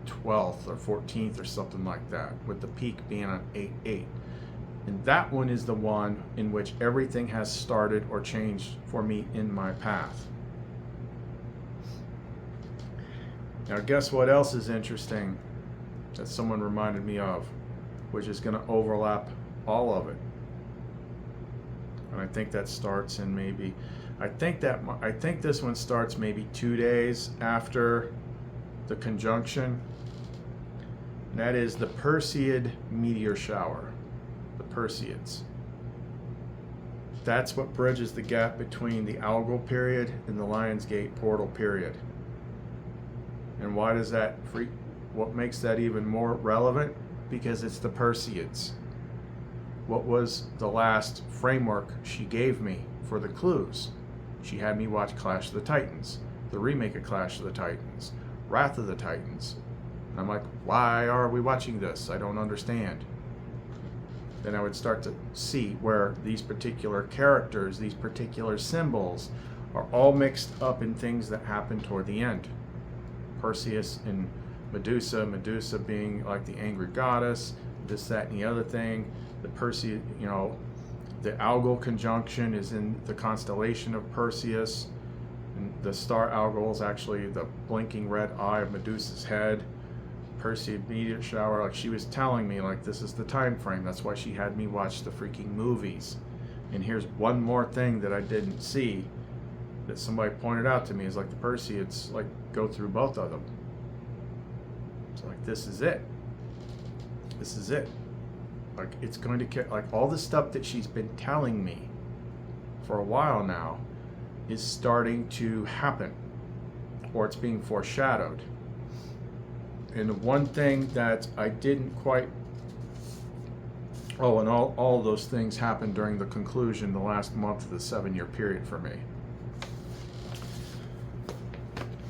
12th or 14th or something like that, with the peak being on 8/8. And that one is the one in which everything has started or changed for me in my path. Now guess what else is interesting that someone reminded me of, which is going to overlap all of it. And I think that starts in maybe, I think this one starts maybe 2 days after the conjunction. And that is the Perseid meteor shower. The Perseids. That's what bridges the gap between the algal period and the Lionsgate portal period. And why does that what makes that even more relevant? Because it's the Perseids. What was the last framework she gave me for the clues? She had me watch Clash of the Titans, the remake of Clash of the Titans, Wrath of the Titans. And I'm like, why are we watching this? I don't understand. Then I would start to see where these particular characters, these particular symbols, are all mixed up in things that happen toward the end. Perseus and Medusa, Medusa being like the angry goddess, this, that, and the other thing. The Perseus, the algal conjunction is in the constellation of Perseus, and the star algal is actually the blinking red eye of Medusa's head. Perseid meteor shower, like she was telling me, like this is the time frame. That's why she had me watch the freaking movies. And here's one more thing that I didn't see that somebody pointed out to me is like the Perseids like go through both of them. So like this is it. This is it. Like it's going to like all the stuff that she's been telling me for a while now is starting to happen, or it's being foreshadowed. And the one thing that I didn't quite, and all those things happened during the conclusion, the last month of the 7-year period for me.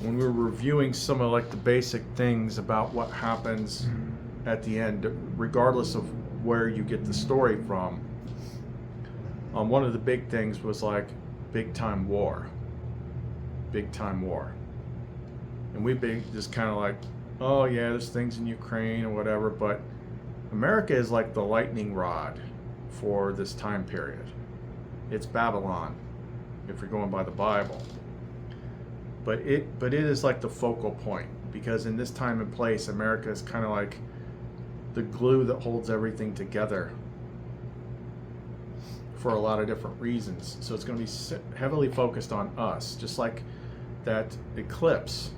When we were reviewing some of like the basic things about what happens at the end, regardless of where you get the story from, one of the big things was like big time war. And we've been just kind of like, oh yeah, there's things in Ukraine or whatever, but America is like the lightning rod for this time period. It's Babylon, if you're going by the Bible. But it is like the focal point, because in this time and place, America is kind of like the glue that holds everything together for a lot of different reasons. So it's going to be heavily focused on us, just like that eclipse.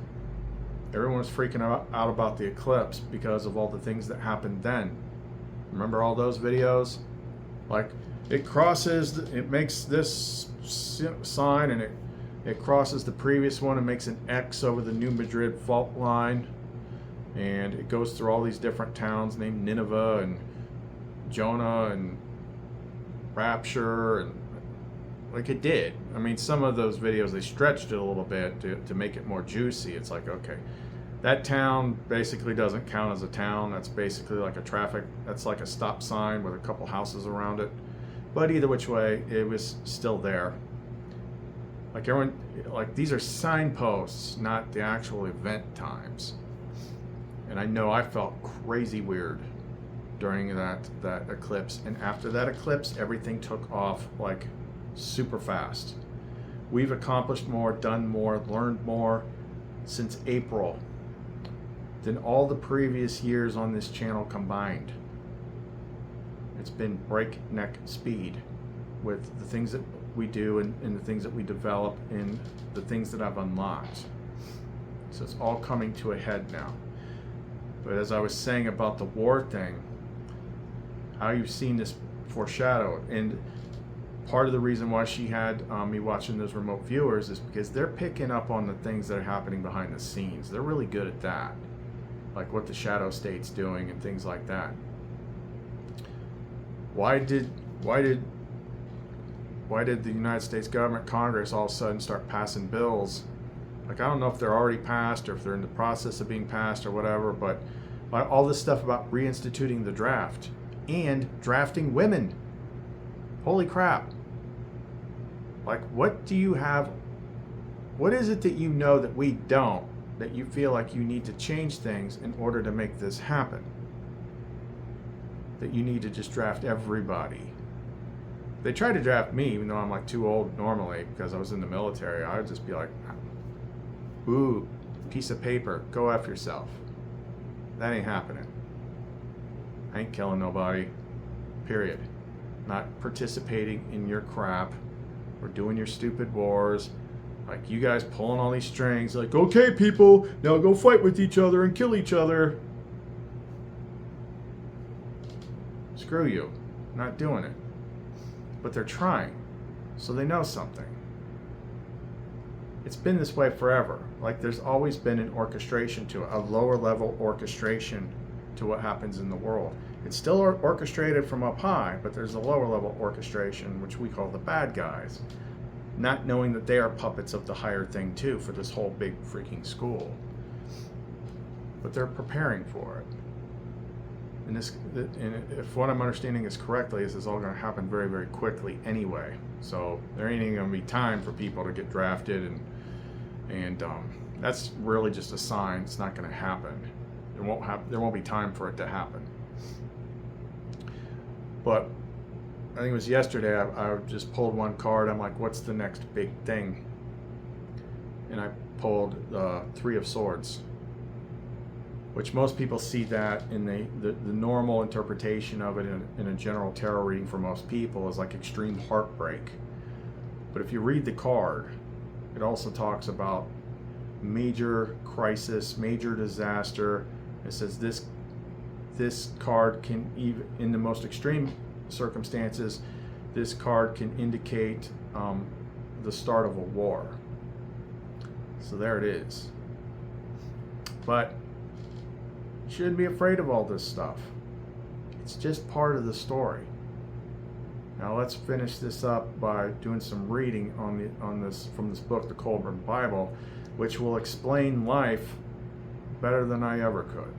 Everyone was freaking out about the eclipse because of all the things that happened then. Remember all those videos? Like it crosses, it makes this sign, and it crosses the previous one and makes an X over the New Madrid fault line, and it goes through all these different towns named Nineveh and Jonah and Rapture, and like it did. I mean, some of those videos, they stretched it a little bit to make it more juicy. It's like, okay, that town basically doesn't count as a town. That's basically like that's like a stop sign with a couple houses around it. But either which way, it was still there. Like everyone, like these are signposts, not the actual event times. And I know I felt crazy weird during that eclipse. And after that eclipse, everything took off like super fast. We've accomplished more, done more, learned more since April than all the previous years on this channel combined. It's been breakneck speed with the things that we do and the things that we develop and the things that I've unlocked. So it's all coming to a head now. But as I was saying about the war thing, how you've seen this foreshadowed, and part of the reason why she had me watching those remote viewers is because they're picking up on the things that are happening behind the scenes. They're really good at that, like what the shadow state's doing and things like that. Why did the United States government, Congress, all of a sudden start passing bills? Like, I don't know if they're already passed or if they're in the process of being passed or whatever, but all this stuff about reinstituting the draft and drafting women. Holy crap. Like, what do you have? What is it that you know that we don't, that you feel like you need to change things in order to make this happen? That you need to just draft everybody. They tried to draft me, even though I'm like too old normally because I was in the military. I would just be like, ooh, piece of paper, go F yourself. That ain't happening. I ain't killing nobody, period. Not participating in your crap or doing your stupid wars. Like you guys pulling all these strings, like, okay people, now go fight with each other and kill each other. Screw you, not doing it. But they're trying. So they know something. It's been this way forever. Like there's always been an orchestration to it, a lower level orchestration to what happens in the world. It's still orchestrated from up high, but there's a lower level orchestration, which we call the bad guys, not knowing that they are puppets of the higher thing too for this whole big freaking school. But they're preparing for it. And if what I'm understanding is correctly, this is all going to happen very, very quickly anyway. So there ain't even going to be time for people to get drafted, and that's really just a sign it's not going to happen. There won't be time for it to happen. But I think it was yesterday, I just pulled one card. I'm like, what's the next big thing? And I pulled Three of Swords, which most people see that in the normal interpretation of it in a general tarot reading for most people is like extreme heartbreak. But if you read the card, it also talks about major crisis, major disaster. It says this card can, even in the most extreme circumstances, this card can indicate the start of a war. So there it is. But you shouldn't be afraid of all this stuff. It's just part of the story. Now let's finish this up by doing some reading on this from this book, the Colburn Bible, which will explain life better than I ever could.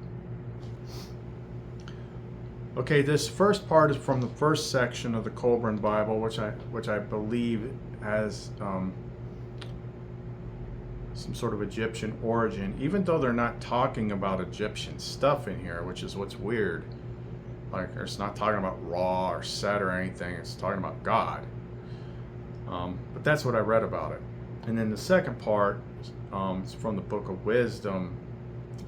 Okay, this first part is from the first section of the Colburn Bible, which I believe has some sort of Egyptian origin, even though they're not talking about Egyptian stuff in here, which is what's weird. Like, it's not talking about Ra or Set or anything. It's talking about God. But that's what I read about it. And then the second part is from the Book of Wisdom,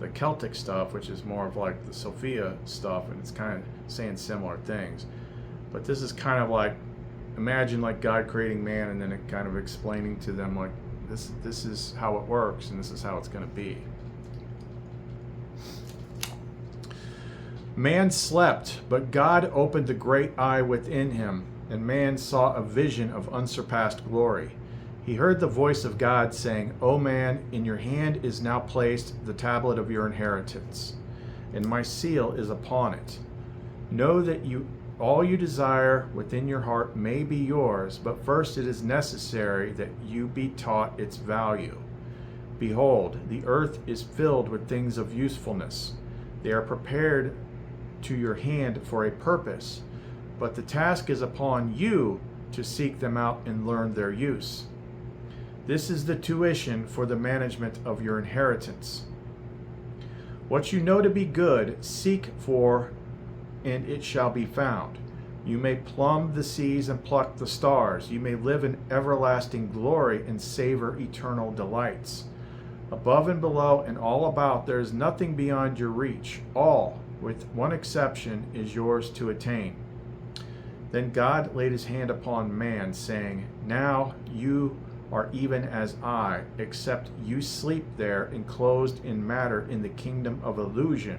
the Celtic stuff, which is more of like the Sophia stuff, and it's kind of saying similar things. But this is kind of like, imagine like God creating man and then it kind of explaining to them like, this is how it works and this is how it's going to be. Man slept, but God opened the great eye within him, and man saw a vision of unsurpassed glory. He heard the voice of God saying, "O man, in your hand is now placed the tablet of your inheritance, and my seal is upon it. Know that all you desire within your heart may be yours, but first it is necessary that you be taught its value. Behold, the earth is filled with things of usefulness. They are prepared to your hand for a purpose, but the task is upon you to seek them out and learn their use. This is the tuition for the management of your inheritance. What you know to be good, seek for, and it shall be found. You may plumb the seas and pluck the stars. You may live in everlasting glory and savor eternal delights. Above and below and all about, there is nothing beyond your reach. All, with one exception, is yours to attain." Then God laid his hand upon man, saying, "Now you are even as I, except you sleep there enclosed in matter in the kingdom of illusion,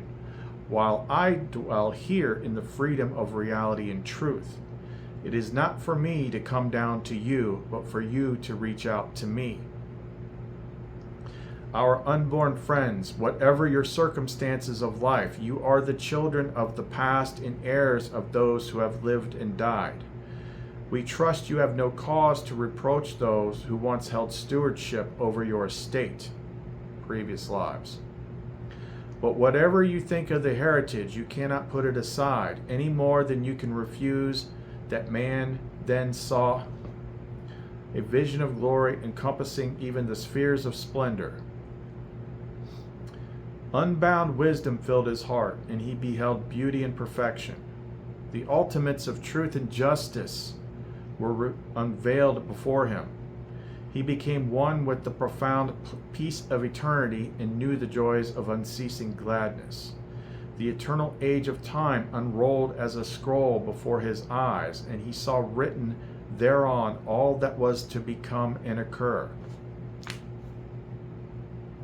while I dwell here in the freedom of reality and truth. It is not for me to come down to you, but for you to reach out to me. Our unborn friends, whatever your circumstances of life, you are the children of the past and heirs of those who have lived and died. We trust you have no cause to reproach those who once held stewardship over your estate, previous lives. But whatever you think of the heritage, you cannot put it aside, any more than you can refuse that man then saw a vision of glory encompassing even the spheres of splendor. Unbound wisdom filled his heart, and he beheld beauty and perfection. The ultimates of truth and justice were unveiled before him. He became one with the profound peace of eternity and knew the joys of unceasing gladness. The eternal age of time unrolled as a scroll before his eyes, and he saw written thereon all that was to become and occur.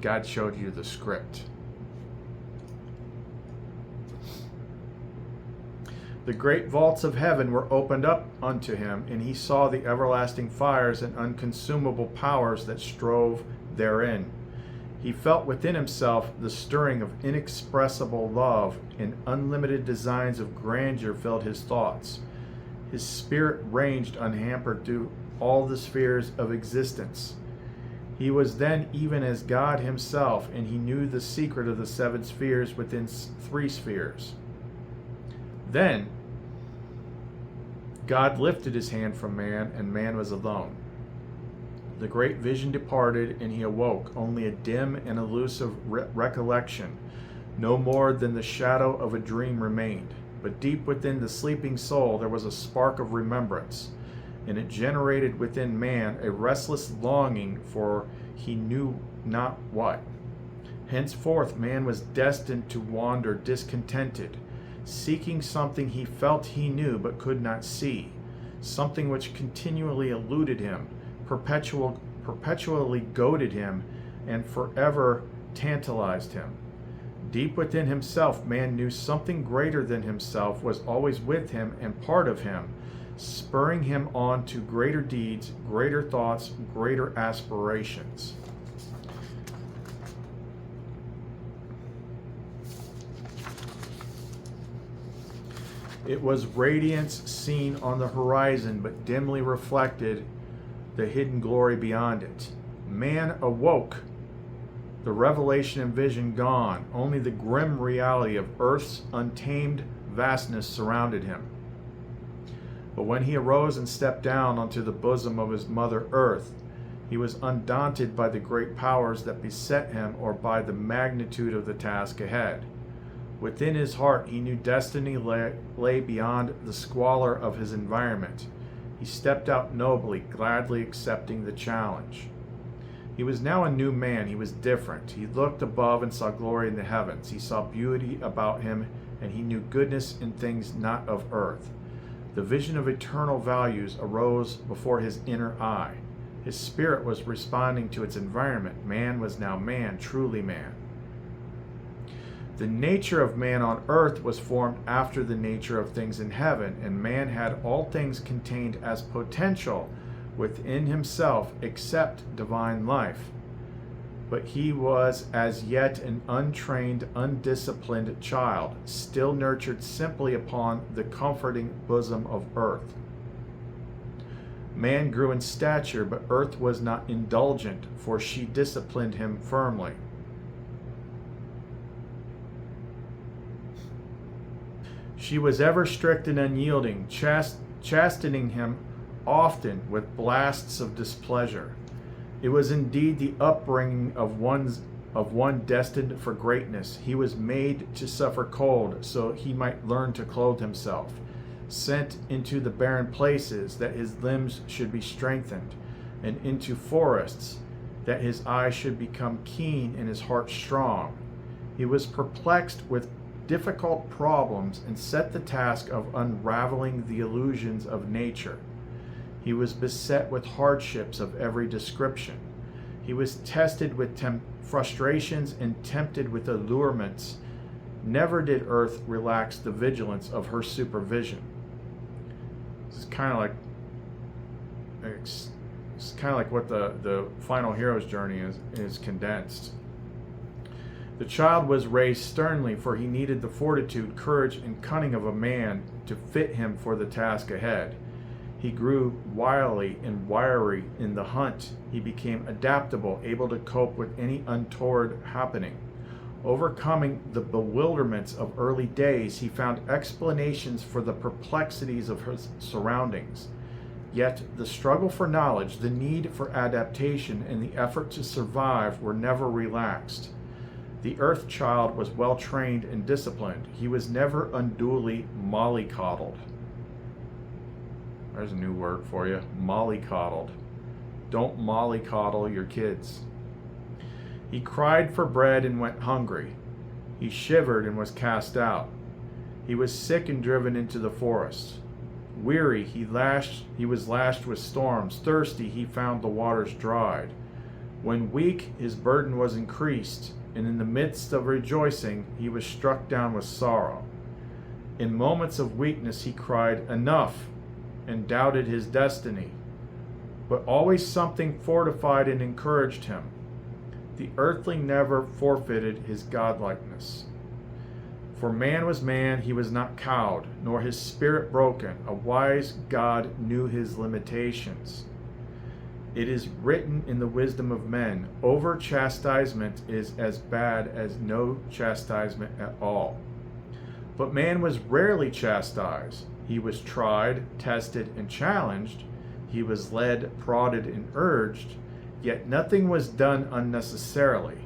God showed you the script. The great vaults of heaven were opened up unto him, and he saw the everlasting fires and unconsumable powers that strove therein. He felt within himself the stirring of inexpressible love, and unlimited designs of grandeur filled his thoughts. His spirit ranged unhampered through all the spheres of existence. He was then even as God himself, and he knew the secret of the 7 spheres within 3 spheres. Then God lifted his hand from man, and man was alone. The great vision departed, and he awoke, only a dim and elusive recollection. No more than the shadow of a dream remained. But deep within the sleeping soul there was a spark of remembrance, and it generated within man a restless longing for he knew not what. Henceforth man was destined to wander discontented, seeking something he felt he knew but could not see, something which continually eluded him, perpetually goaded him, and forever tantalized him. Deep within himself, man knew something greater than himself was always with him and part of him, spurring him on to greater deeds, greater thoughts, greater aspirations. It was radiance seen on the horizon, but dimly reflected the hidden glory beyond it. Man awoke, the revelation and vision gone. Only the grim reality of earth's untamed vastness surrounded him. But when he arose and stepped down onto the bosom of his mother earth, he was undaunted by the great powers that beset him or by the magnitude of the task ahead. Within his heart he knew destiny lay beyond the squalor of his environment. He stepped out nobly, gladly accepting the challenge. He was now a new man. He was different. He looked above and saw glory in the heavens. He saw beauty about him, and he knew goodness in things not of earth. The vision of eternal values arose before his inner eye. His spirit was responding to its environment. Man was now man, truly man. The nature of man on earth was formed after the nature of things in heaven, and man had all things contained as potential within himself except divine life. But he was as yet an untrained, undisciplined child, still nurtured simply upon the comforting bosom of earth. Man grew in stature, but earth was not indulgent, for she disciplined him firmly. She was ever strict and unyielding, chastening him often with blasts of displeasure. It was indeed the upbringing of one destined for greatness. He was made to suffer cold, so he might learn to clothe himself. Sent into the barren places, that his limbs should be strengthened, and into forests, that his eyes should become keen and his heart strong. He was perplexed with difficult problems and set the task of unraveling the illusions of nature. He was beset with hardships of every description. He was tested with frustrations and tempted with allurements. Never did earth relax the vigilance of her supervision. This is kind of like what the final hero's journey is condensed. The child was raised sternly, for he needed the fortitude, courage, and cunning of a man to fit him for the task ahead. He grew wily and wiry in the hunt. He became adaptable, able to cope with any untoward happening. Overcoming the bewilderments of early days, he found explanations for the perplexities of his surroundings. Yet the struggle for knowledge, the need for adaptation, and the effort to survive were never relaxed. The earth child was well trained and disciplined. He was never unduly mollycoddled. There's a new word for you, mollycoddled. Don't mollycoddle your kids. He cried for bread and went hungry. He shivered and was cast out. He was sick and driven into the forest. Weary, he was lashed with storms. Thirsty, he found the waters dried. When weak, his burden was increased, and in the midst of rejoicing, he was struck down with sorrow. In moments of weakness, he cried, "Enough," and doubted his destiny. But always something fortified and encouraged him. The earthly never forfeited his godlikeness. For man was man, he was not cowed, nor his spirit broken. A wise God knew his limitations. It is written in the wisdom of men, over chastisement is as bad as no chastisement at all. But man was rarely chastised. He was tried, tested, and challenged. He was led, prodded, and urged, yet nothing was done unnecessarily.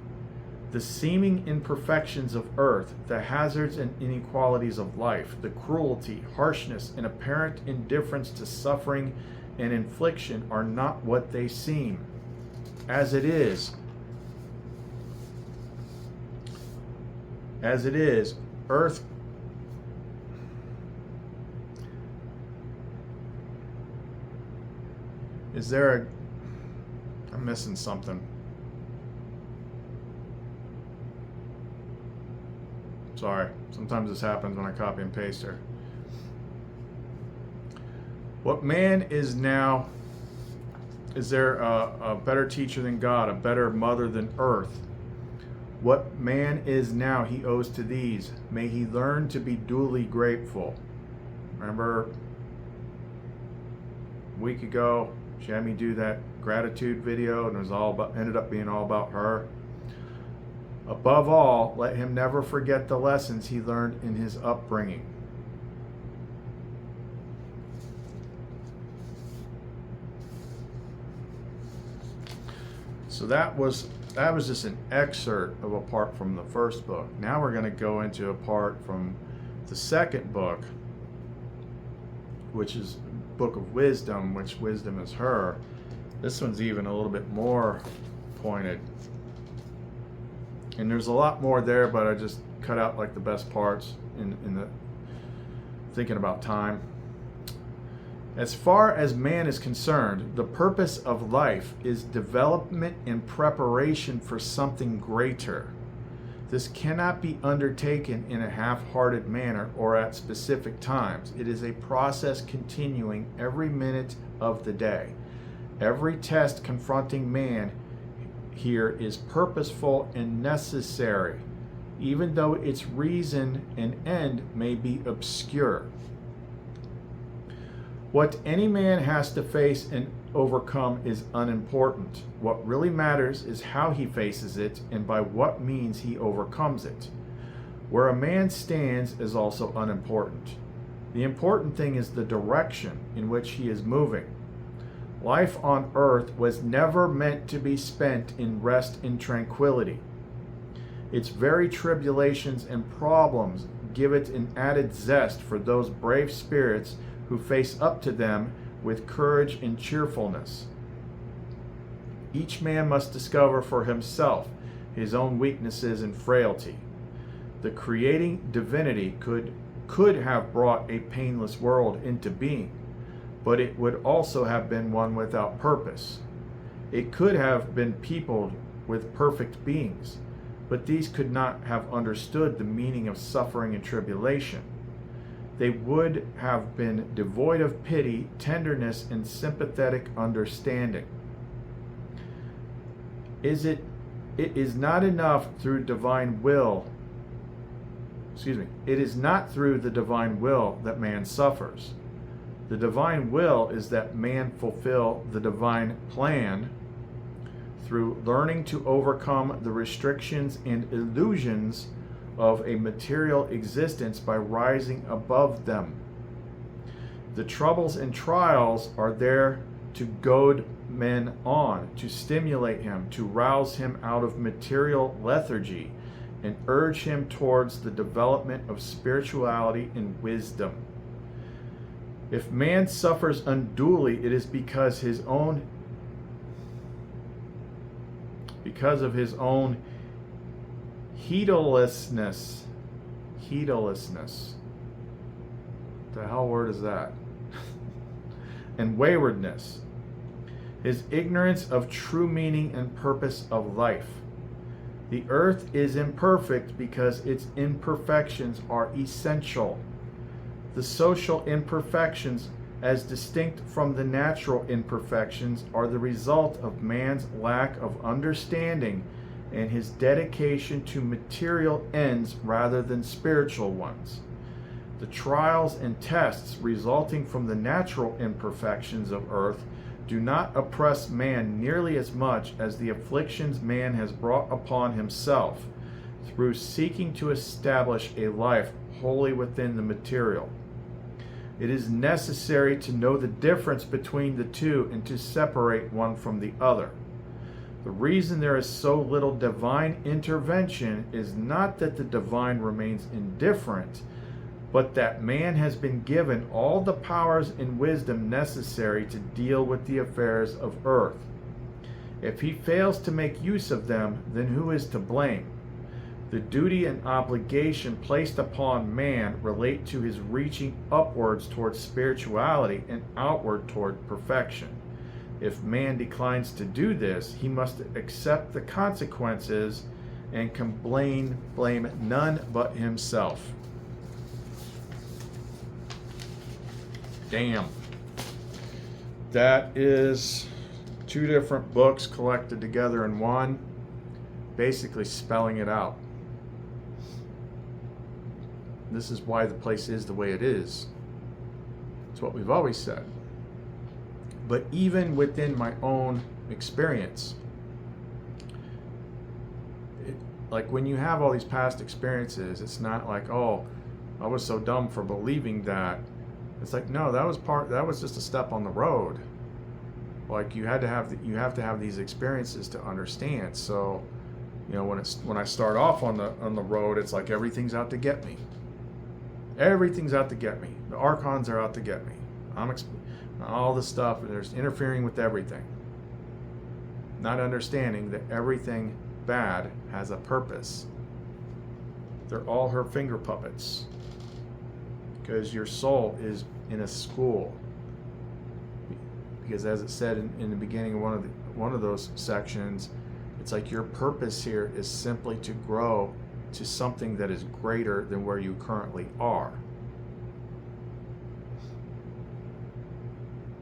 The seeming imperfections of earth, the hazards and inequalities of life, the cruelty, harshness, and apparent indifference to suffering and infliction are not what they seem. As it is, earth is there a, I'm missing something. Sorry, sometimes this happens when I copy and paste here. What man is now, is there a better teacher than God, a better mother than earth? What man is now he owes to these. May he learn to be duly grateful. Remember a week ago, she had me do that gratitude video and it was all about, ended up being all about her. Above all, let him never forget the lessons he learned in his upbringing. So that was just an excerpt of a part from the first book. Now we're going to go into a part from the second book, which is Book of Wisdom, which wisdom is her. This one's even a little bit more pointed. And there's a lot more there, but I just cut out like the best parts in the thinking about time. As far as man is concerned, the purpose of life is development and preparation for something greater. This cannot be undertaken in a half-hearted manner or at specific times. It is a process continuing every minute of the day. Every test confronting man here is purposeful and necessary, even though its reason and end may be obscure. What any man has to face and overcome is unimportant. What really matters is how he faces it and by what means he overcomes it. Where a man stands is also unimportant. The important thing is the direction in which he is moving. Life on earth was never meant to be spent in rest and tranquility. Its very tribulations and problems give it an added zest for those brave spirits who face up to them with courage and cheerfulness. Each man must discover for himself his own weaknesses and frailty. The creating divinity could have brought a painless world into being, but it would also have been one without purpose. It could have been peopled with perfect beings, but these could not have understood the meaning of suffering and tribulation. They would have been devoid of pity, tenderness, and sympathetic understanding. It is not enough through divine will. It is not through the divine will that man suffers. The divine will is that man fulfill the divine plan through learning to overcome the restrictions and illusions of a material existence by rising above them. The troubles and trials are there to goad men on, to stimulate him, to rouse him out of material lethargy, and urge him towards the development of spirituality and wisdom. If man suffers unduly, it is because of his own heedlessness. The hell word is that? And waywardness. His ignorance of true meaning and purpose of life. The earth is imperfect because its imperfections are essential. The social imperfections, as distinct from the natural imperfections, are the result of man's lack of understanding and his dedication to material ends rather than spiritual ones. The trials and tests resulting from the natural imperfections of earth do not oppress man nearly as much as the afflictions man has brought upon himself through seeking to establish a life wholly within the material. It is necessary to know the difference between the two and to separate one from the other. The reason there is so little divine intervention is not that the divine remains indifferent, but that man has been given all the powers and wisdom necessary to deal with the affairs of earth. If he fails to make use of them, then who is to blame? The duty and obligation placed upon man relate to his reaching upwards toward spirituality and outward toward perfection. If man declines to do this, he must accept the consequences and can blame none but himself. Damn. That is 2 different books collected together in one, basically spelling it out. This is why the place is the way it is. It's what we've always said. But even within my own experience, like when you have all these past experiences, it's not like, oh, I was so dumb for believing that. It's like, no, that was just a step on the road. Like you have to have these experiences to understand. So, you know, when I start off on the road, it's like everything's out to get me. Everything's out to get me. The archons are out to get me. All this stuff, there's interfering with everything. Not understanding that everything bad has a purpose. They're all her finger puppets. Because your soul is in a school. Because as it said in the beginning of one of those sections, it's like your purpose here is simply to grow to something that is greater than where you currently are.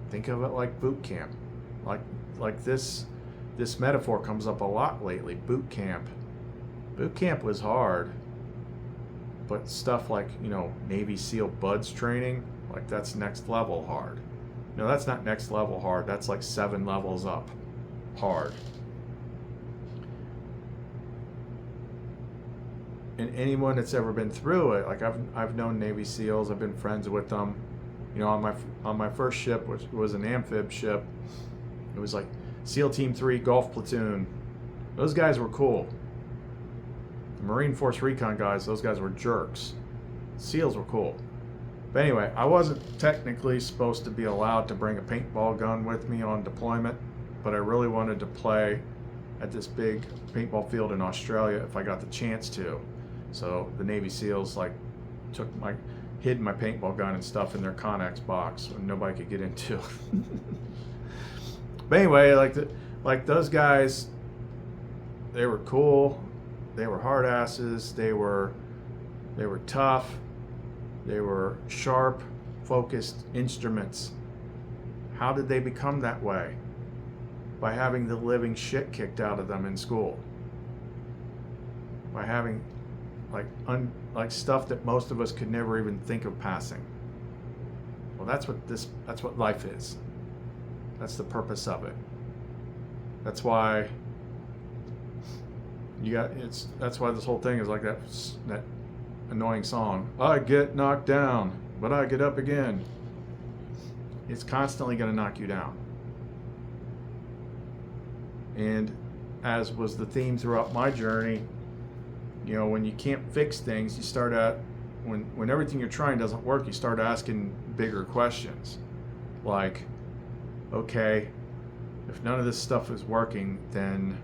Think of it like boot camp. Like this metaphor comes up a lot lately. Boot camp. Boot camp was hard. But stuff like, you know, Navy SEAL BUDS training, like that's next level hard. No, that's not next level hard. That's like 7 levels up hard. And anyone that's ever been through it, like I've known Navy SEALs, I've been friends with them. You know, on my first ship, which was an amphib ship, it was like SEAL Team 3 Gulf Platoon. Those guys were cool. The Marine Force Recon guys, those guys were jerks. SEALs were cool. But anyway, I wasn't technically supposed to be allowed to bring a paintball gun with me on deployment, but I really wanted to play at this big paintball field in Australia if I got the chance to. So the Navy SEALs hid my paintball gun and stuff in their Connex box when nobody could get into. But anyway, like those guys, they were cool. They were hard asses. They were tough. They were sharp, focused instruments. How did they become that way? By having the living shit kicked out of them in school. By having like stuff that most of us could never even think of passing. Well, that's what life is. That's the purpose of it. That's why that's why this whole thing is like that annoying song. I get knocked down, but I get up again. It's constantly going to knock you down. And as was the theme throughout my journey, you know, when you can't fix things, you start when everything you're trying doesn't work, you start asking bigger questions. Like, okay, if none of this stuff is working, then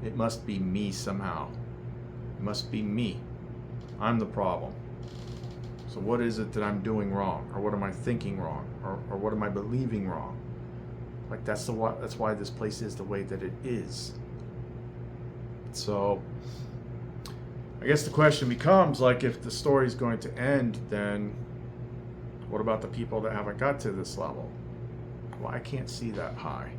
it must be me somehow. It must be me. I'm the problem. So what is it that I'm doing wrong? Or what am I thinking wrong? Or what am I believing wrong? Like that's why this place is the way that it is. So I guess the question becomes, like, if the story is going to end, then what about the people that haven't got to this level? Well, I can't see that high.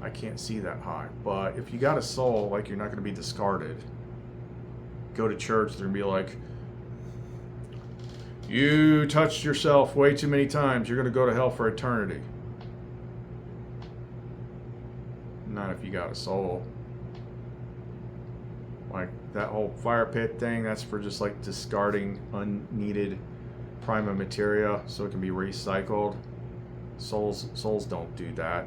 I can't see that high. But if you got a soul, like, you're not going to be discarded. Go to church, they're going to be like, you touched yourself way too many times. You're going to go to hell for eternity. Not if you got a soul. Like, that whole fire pit thing, that's for just, like, discarding unneeded prima materia so it can be recycled. Souls don't do that.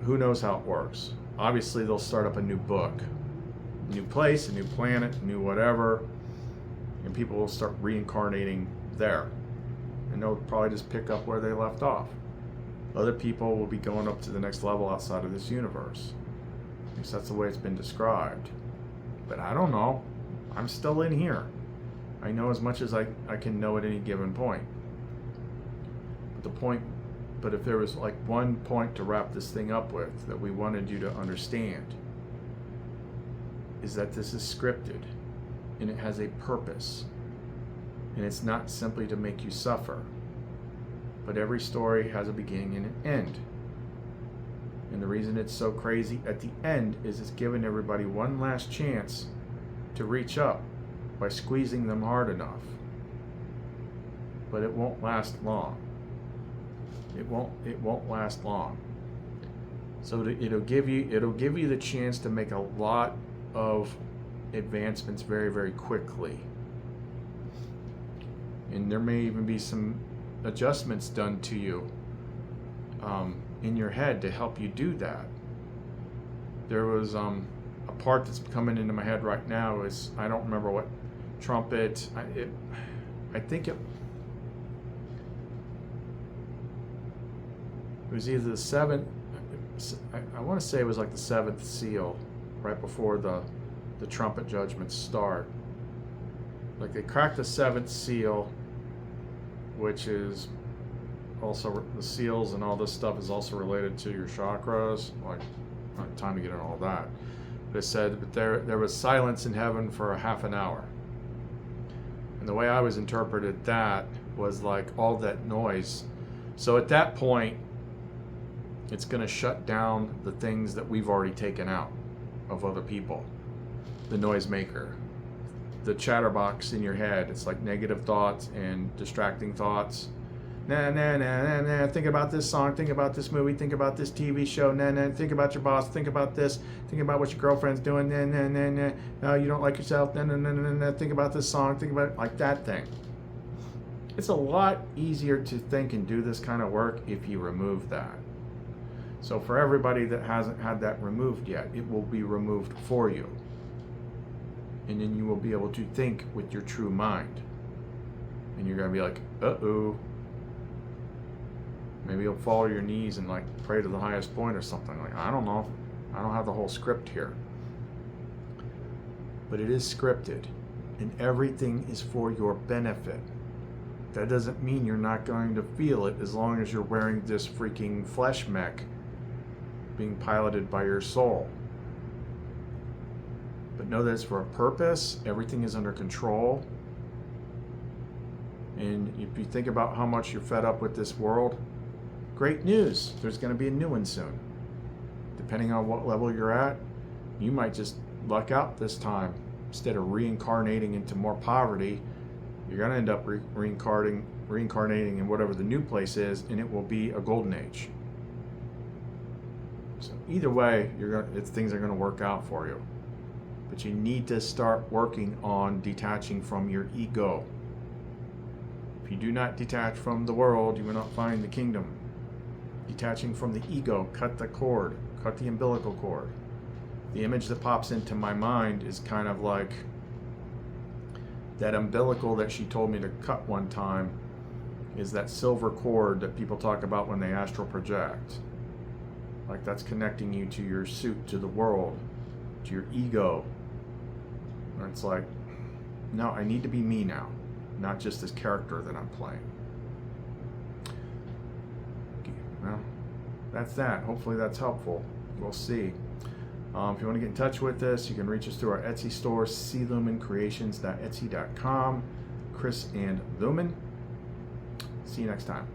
Who knows how it works? Obviously, they'll start up a new book. A new place, a new planet, a new whatever. And people will start reincarnating there. And they'll probably just pick up where they left off. Other people will be going up to the next level outside of this universe. At least that's the way it's been described. But I don't know. I'm still in here. I know as much as I can know at any given point. But if there was like one point to wrap this thing up with that we wanted you to understand, is that this is scripted and it has a purpose. And it's not simply to make you suffer. But every story has a beginning and an end. And the reason it's so crazy at the end is it's giving everybody one last chance to reach up by squeezing them hard enough. But it won't last long. It won't last long. So it'll give you the chance to make a lot of advancements very, very quickly. And there may even be some adjustments done to you in your head to help you do that. There was a part that's coming into my head right now is, I don't remember what trumpet, I think it was either the seventh, I want to say it was like the seventh seal, right before the trumpet judgments start. Like, they crack the seventh seal, which is also the seals and all this stuff is also related to your chakras. Like, I don't have time to get into all that. But it said, but there was silence in heaven for a half an hour. And the way I was interpreted that was like all that noise. So at that point, it's going to shut down the things that we've already taken out of other people. The noisemaker, the chatterbox in your head. It's like negative thoughts and distracting thoughts. Nah. Think about this song. Think about this movie. Think about this TV show. Nah. Think about your boss. Think about this. Think about what your girlfriend's doing. Nah. No, you don't like yourself. Nah. Think about this song. Think about it. Like that thing. It's a lot easier to think and do this kind of work if you remove that. So for everybody that hasn't had that removed yet, it will be removed for you. And then you will be able to think with your true mind. And you're going to be like, uh-oh. Maybe you'll fall to your knees and like pray to the highest point or something. Like, I don't know. I don't have the whole script here. But it is scripted. And everything is for your benefit. That doesn't mean you're not going to feel it as long as you're wearing this freaking flesh mech being piloted by your soul. But know that it's for a purpose. Everything is under control. And if you think about how much you're fed up with this world, great news. There's going to be a new one soon. Depending on what level you're at, you might just luck out this time. Instead of reincarnating into more poverty, you're going to end up reincarnating in whatever the new place is, and it will be a golden age. So either way, things are going to work out for you. But you need to start working on detaching from your ego. If you do not detach from the world, you will not find the kingdom. Detaching from the ego, cut the cord, cut the umbilical cord. The image that pops into my mind is kind of like that umbilical that she told me to cut one time is that silver cord that people talk about when they astral project. Like, that's connecting you to your suit, to the world, to your ego. And it's like, no, I need to be me now, not just this character that I'm playing. Okay, well, that's that. Hopefully that's helpful. We'll see. If you want to get in touch with us, you can reach us through our Etsy store, clumencreations.etsy.com. Chris and Lumen. See you next time.